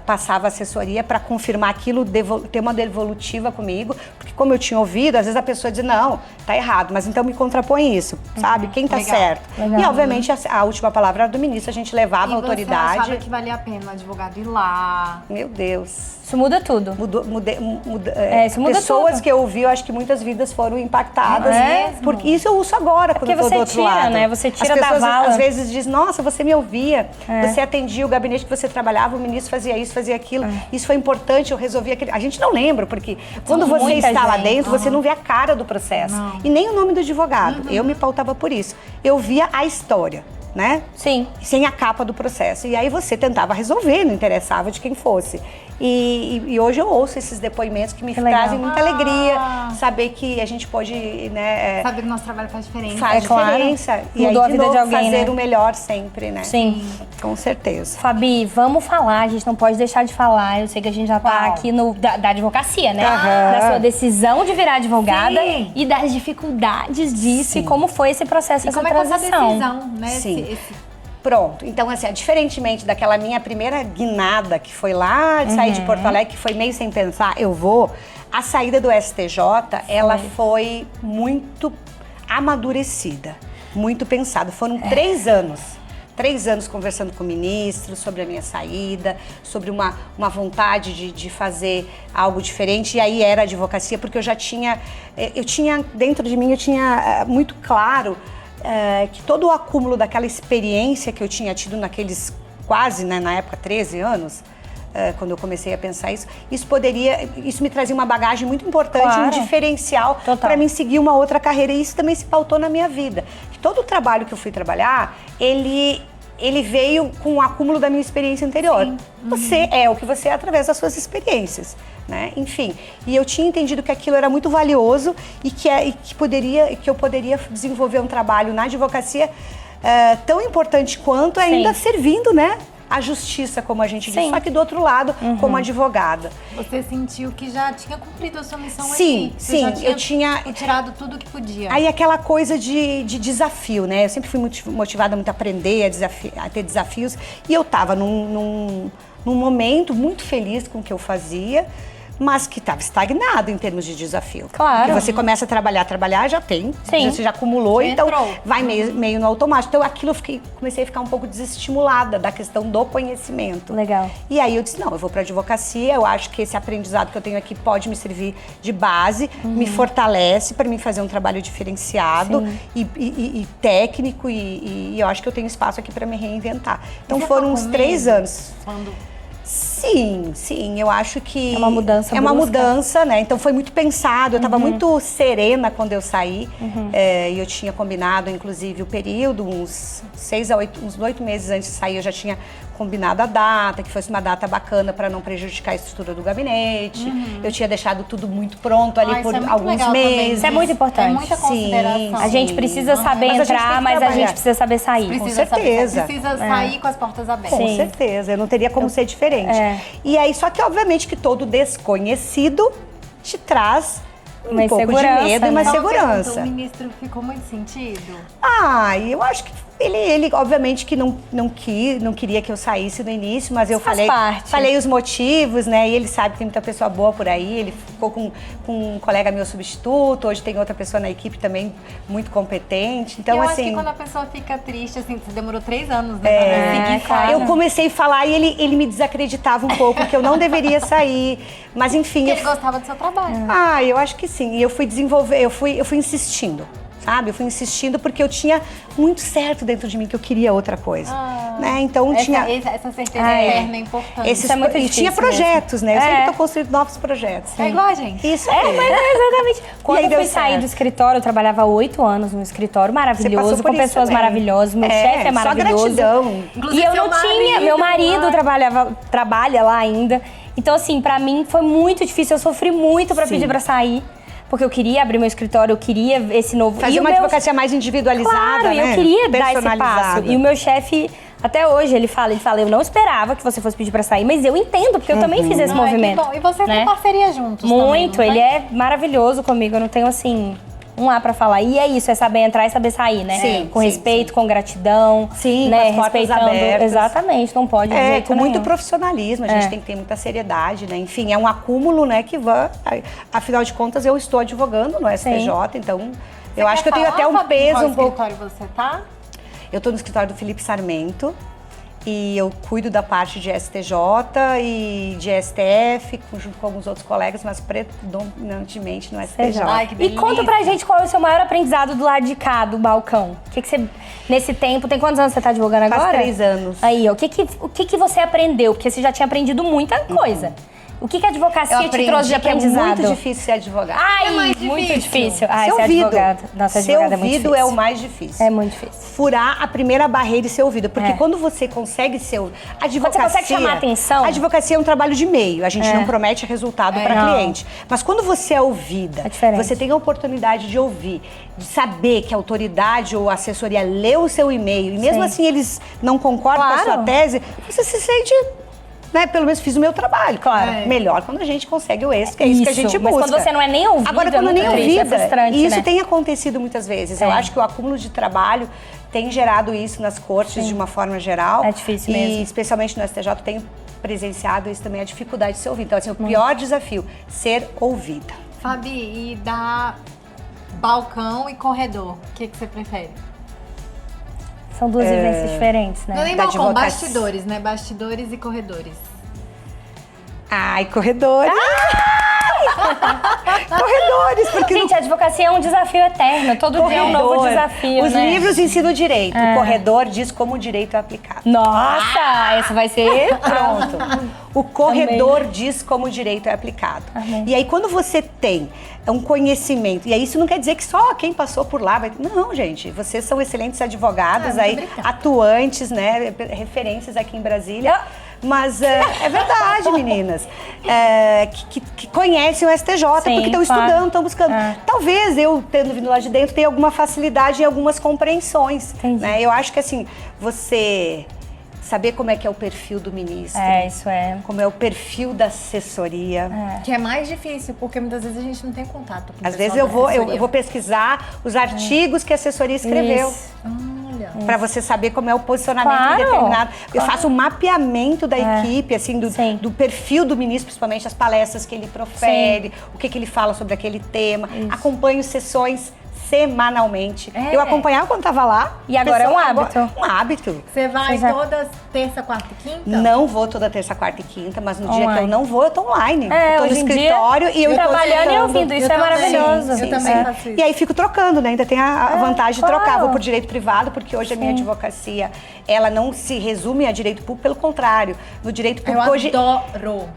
passava assessoria para confirmar aquilo, ter uma devolutiva comigo. Porque como eu tinha ouvido, às vezes a pessoa diz, não, tá errado, mas então me contrapõe isso, sabe? Quem tá certo? Legal. E, obviamente, a última palavra era do ministro, a gente levava a autoridade. Você achava que valia a pena o advogado ir lá? Meu Deus. Isso muda tudo. Isso muda pessoas tudo. Que eu ouvi, eu acho que muitas vidas foram impactadas. Porque isso eu uso agora, quando eu tô do outro lado. Né? Você tira da vala. As pessoas às vezes dizem, nossa, você me ouvia, você atendia o gabinete que você trabalhava, o ministro fazia isso, fazia aquilo. Isso foi importante, eu resolvi aquele... A gente não lembra, porque quando você está lá dentro, você não vê a cara do processo. E nem o nome do advogado. Eu me pautava por isso. Eu via a história, né? Sim. Sem a capa do processo. E aí você tentava resolver, não interessava de quem fosse. E hoje eu ouço esses depoimentos que me trazem muita alegria, saber que a gente pode, né... Saber que o nosso trabalho faz diferença. Faz diferença. Claro. E mudou aí, de a vida novo, de alguém, fazer né? o melhor sempre, né? Sim. Com certeza. Fabi, vamos falar, a gente não pode deixar de falar. Eu sei que a gente já tá aqui da advocacia, né? Da sua decisão de virar advogada e das dificuldades disso e como foi esse processo, essa transição. Como é essa decisão, né? Sim. Pronto, então assim, diferentemente daquela minha primeira guinada, que foi lá de sair de Porto Alegre, que foi meio sem pensar, a saída do STJ, ela foi muito amadurecida, muito pensada. Foram 3 anos 3 anos conversando com o ministro sobre a minha saída, sobre uma vontade de fazer algo diferente. E aí era a advocacia, porque eu tinha dentro de mim, eu tinha muito claro que todo o acúmulo daquela experiência que eu tinha tido naqueles quase, né, na época, 13 anos, quando eu comecei a pensar isso me trazia uma bagagem muito importante, Claro. um diferencial para mim seguir uma outra carreira, e isso também se pautou na minha vida. Todo o trabalho que eu fui trabalhar, ele veio com o acúmulo da minha experiência anterior. Sim. Você é o que você é através das suas experiências, né? Enfim, e eu tinha entendido que aquilo era muito valioso e que eu poderia desenvolver um trabalho na advocacia tão importante quanto, ainda servindo, né, a justiça, como a gente diz, só que do outro lado, como advogada. Você sentiu que já tinha cumprido a sua missão Sim, aqui? sim, eu tinha tirado tudo que podia. Aí aquela coisa de desafio, né? Eu sempre fui muito motivada muito a aprender, a ter desafios. E eu estava num momento muito feliz com o que eu fazia, mas que estava estagnado em termos de desafio. Claro. Porque você começa a trabalhar, já tem. Sim. Você já acumulou, Já então entrou. vai meio no automático. Então aquilo comecei a ficar um pouco desestimulada da questão do conhecimento. Legal. E aí eu disse, não, eu vou para advocacia, eu acho que esse aprendizado que eu tenho aqui pode me servir de base, me fortalece para mim fazer um trabalho diferenciado e técnico, e eu acho que eu tenho espaço aqui para me reinventar. Então Você foram ficou com uns 3 medo anos. Quando... Sim, eu acho que... É uma mudança É uma brusca. mudança, né? Então foi muito pensado, eu estava muito serena quando eu saí. E eu tinha combinado, inclusive, o período, uns 8 meses antes de sair, eu já tinha combinado a data, que fosse uma data bacana para não prejudicar a estrutura do gabinete. Eu tinha deixado tudo muito pronto ali por isso é muito alguns legal também. meses. Isso é muito importante. É muita consideração. Sim, A gente precisa saber Mas a gente tem entrar, que mas a trabalhar. gente precisa saber sair. Precisa certeza. Precisa sair com as portas abertas. Com Sim. certeza, eu não teria como ser diferente. É. E aí, só que obviamente que todo desconhecido te traz um Uma pouco de insegurança, medo e uma né? segurança. O ministro ficou muito sentido? Eu acho que ele obviamente que não queria que eu saísse no início, mas eu Faz falei, parte. falei os motivos, né? E ele sabe que tem muita pessoa boa por aí. Ele ficou com um colega meu substituto, hoje tem outra pessoa na equipe também muito competente. Então, eu assim, acho que quando a pessoa fica triste, assim, você demorou 3 anos, né, pra conseguir claro. sair. eu comecei a falar e ele me desacreditava um pouco, que eu não deveria sair. Mas enfim, Porque ele gostava do seu trabalho. eu acho que sim. E eu fui eu fui insistindo, sabe? Eu fui insistindo porque eu tinha muito certo dentro de mim que eu queria outra coisa, né? Então tinha Essa certeza interna é importante. esses Isso é muito e difícil tinha projetos, né? Eu sempre É. tô construindo novos projetos. É igual a gente. Isso aí. Mas é exatamente. Quando aí eu deu fui sair certo. do escritório, eu trabalhava 8 anos no escritório maravilhoso, passou por com isso pessoas também. maravilhosas. Meu chefe é só maravilhoso. gratidão. Inclusive, E eu seu não tinha. Meu marido trabalha lá ainda. Então, assim, pra mim foi muito difícil. Eu sofri muito pra Sim. pedir pra sair. Porque eu queria abrir meu escritório, eu queria esse novo... Fazer e o uma meu- advocacia mais individualizada, Claro, né? eu queria dar esse Personalizada. passo. E o meu chefe, até hoje, ele fala, eu não esperava que você fosse pedir pra sair, mas eu entendo, porque eu também fiz esse Ai, movimento. que bom. E vocês né? têm parceria juntos Muito, também, não ele tem? é maravilhoso comigo, eu não tenho assim... Um A pra falar. E é isso, é saber entrar e saber sair, né? Sim, com sim, respeito, com gratidão. Sim, né? com as portas Respeitando. abertas. Exatamente, não pode de jeito com muito nenhum. profissionalismo, a gente tem que ter muita seriedade, né? Enfim, é um acúmulo, né, que vai... Afinal de contas, eu estou advogando no STJ, então eu acho que eu tenho até um peso um pouco... Qual escritório você tá? Eu estou no escritório do Felipe Sarmento e eu cuido da parte de STJ e de STF, junto com alguns outros colegas, mas predominantemente no STJ. Ai, que E delícia. conta pra gente qual é o seu maior aprendizado do lado de cá, do balcão. O que você, nesse tempo, tem quantos anos você tá advogando Faz agora? 3 anos. Aí, ó, o que você aprendeu? Porque você já tinha aprendido muita coisa. O que a advocacia te trouxe de que é aprendizado? muito difícil ser advogado. Ai, É mais muito difícil. difícil. Ai, ser ser ouvido. advogado. Nossa, ser advogado é muito ouvido difícil. é o mais difícil. É muito difícil. Furar a primeira barreira e ser ouvida. Porque É. quando você consegue ser advocacia... Quando você consegue chamar atenção. A advocacia é um trabalho de meio. A gente não promete resultado para não. cliente. Mas quando você é ouvida, É diferente. você tem a oportunidade de ouvir, de saber que a autoridade ou a assessoria leu o seu e-mail e mesmo Sim. assim eles não concordam com a Claro. sua tese, você se sente... Né, pelo menos fiz o meu trabalho. Claro. Melhor quando a gente consegue o êxito, que é isso que a gente busca. Mas quando você não é nem ouvido, Agora, é quando muito nem triste, é ouvida, frustrante, e isso né? tem acontecido muitas vezes. Eu É. acho que o acúmulo de trabalho tem gerado isso nas cortes de uma forma geral. É difícil e mesmo. especialmente no STJ, tenho presenciado isso também, a dificuldade de ser ouvida. Então, assim, o pior desafio, ser ouvida. Fabi, e da balcão e corredor, o que você prefere? São duas vivências diferentes, né? Não é nem Da balcão, advocacia. bastidores, né? Bastidores e corredores. Ai, corredores. Corredores, porque Gente, a advocacia é um desafio eterno. Todo dia é um novo corredor. desafio, Os né? livros ensinam o direito. O corredor diz como o direito é aplicado. Nossa, essa vai ser... Pronto. O corredor diz como o direito é aplicado. Amém. E aí, quando você tem um conhecimento, e aí isso não quer dizer que só quem passou por lá vai... Não, gente, vocês são excelentes advogados, aí, obrigada. atuantes, né, referências aqui em Brasília. Mas é verdade, meninas, que conhecem o STJ, Sim, porque estão claro. estudando, estão buscando. É. Talvez eu, tendo vindo lá de dentro, tenha alguma facilidade em algumas compreensões. Entendi. Né? Eu acho que, assim, você saber como é que é o perfil do ministro, Isso é. como é o perfil da assessoria. Que é mais difícil, porque muitas vezes a gente não tem contato com o Às pessoal vezes eu da vou assessoria. pesquisar os artigos que a assessoria escreveu. Isso. Olha. Para você saber como é o posicionamento Claro, em determinado. Eu claro. faço um mapeamento da equipe, assim, Sim. do perfil do ministro, principalmente as palestras que ele profere, o que ele fala sobre aquele tema. Acompanho sessões semanalmente. É. Eu acompanhava quando estava lá. E agora é um hábito. Um hábito. Você vai Você já- todas terça, quarta e quinta? Não vou toda terça, quarta e quinta, mas no dia que eu Online. não vou, eu tô online. É, eu tô no hoje em dia, escritório e eu tô trabalhando e escutando. ouvindo, isso Eu é também. maravilhoso. Eu também Sim. faço isso. E aí fico trocando, né? Ainda tem a vantagem de claro. trocar. Vou por direito privado, porque hoje a minha advocacia, ela não se resume a direito público, pelo contrário. No direito Eu público hoje... adoro.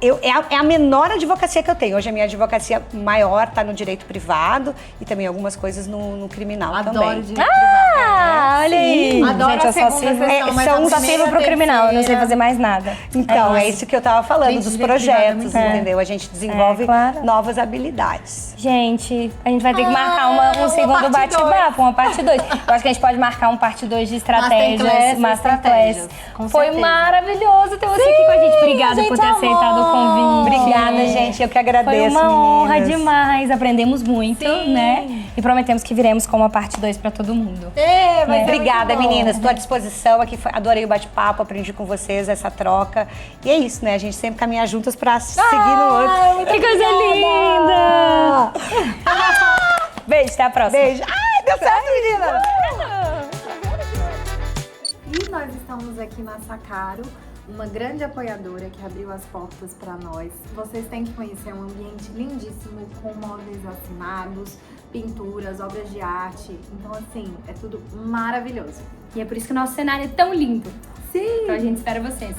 É a menor advocacia que eu tenho. Hoje a minha advocacia maior está no direito privado e também algumas coisas no criminal Adoro também. direito privado. Ah, olha aí. Adoro Gente, a eu só segunda sirvo, sessão, mas são a os só primeira, sirvo pro criminal, eu não sei terceira- fazer mais nada. Então, é isso que eu tava falando, Gente, dos direito privado é projetos, muito bom. entendeu? A gente desenvolve claro. novas habilidades. Gente, a gente vai ter que marcar um segundo parte bate-papo, uma parte 2. Eu acho que a gente pode marcar um parte 2 de estratégias, Masterclass, masterclass. estratégias, com Foi certeza. maravilhoso ter você aqui com a gente. Obrigada gente por ter amou. aceitado o convite. Obrigada, gente. Eu que agradeço, Foi uma honra meninas. demais. Aprendemos muito, né? E prometemos que viremos com uma parte 2 pra todo mundo. Vai ser Obrigada, muito bom. meninas. Estou à disposição aqui. Adorei o bate-papo, aprendi com vocês essa troca. E é isso, né? A gente sempre caminha juntas pra seguir no outro. Que coisa linda! Beijo, até a próxima. Beijo. Ai, deu certo, menina! E nós estamos aqui na Sacaro, uma grande apoiadora que abriu as portas para nós. Vocês têm que conhecer um ambiente lindíssimo, com móveis assinados, pinturas, obras de arte. Então, assim, é tudo maravilhoso. E é por isso que o nosso cenário é tão lindo. Sim! Então a gente espera vocês.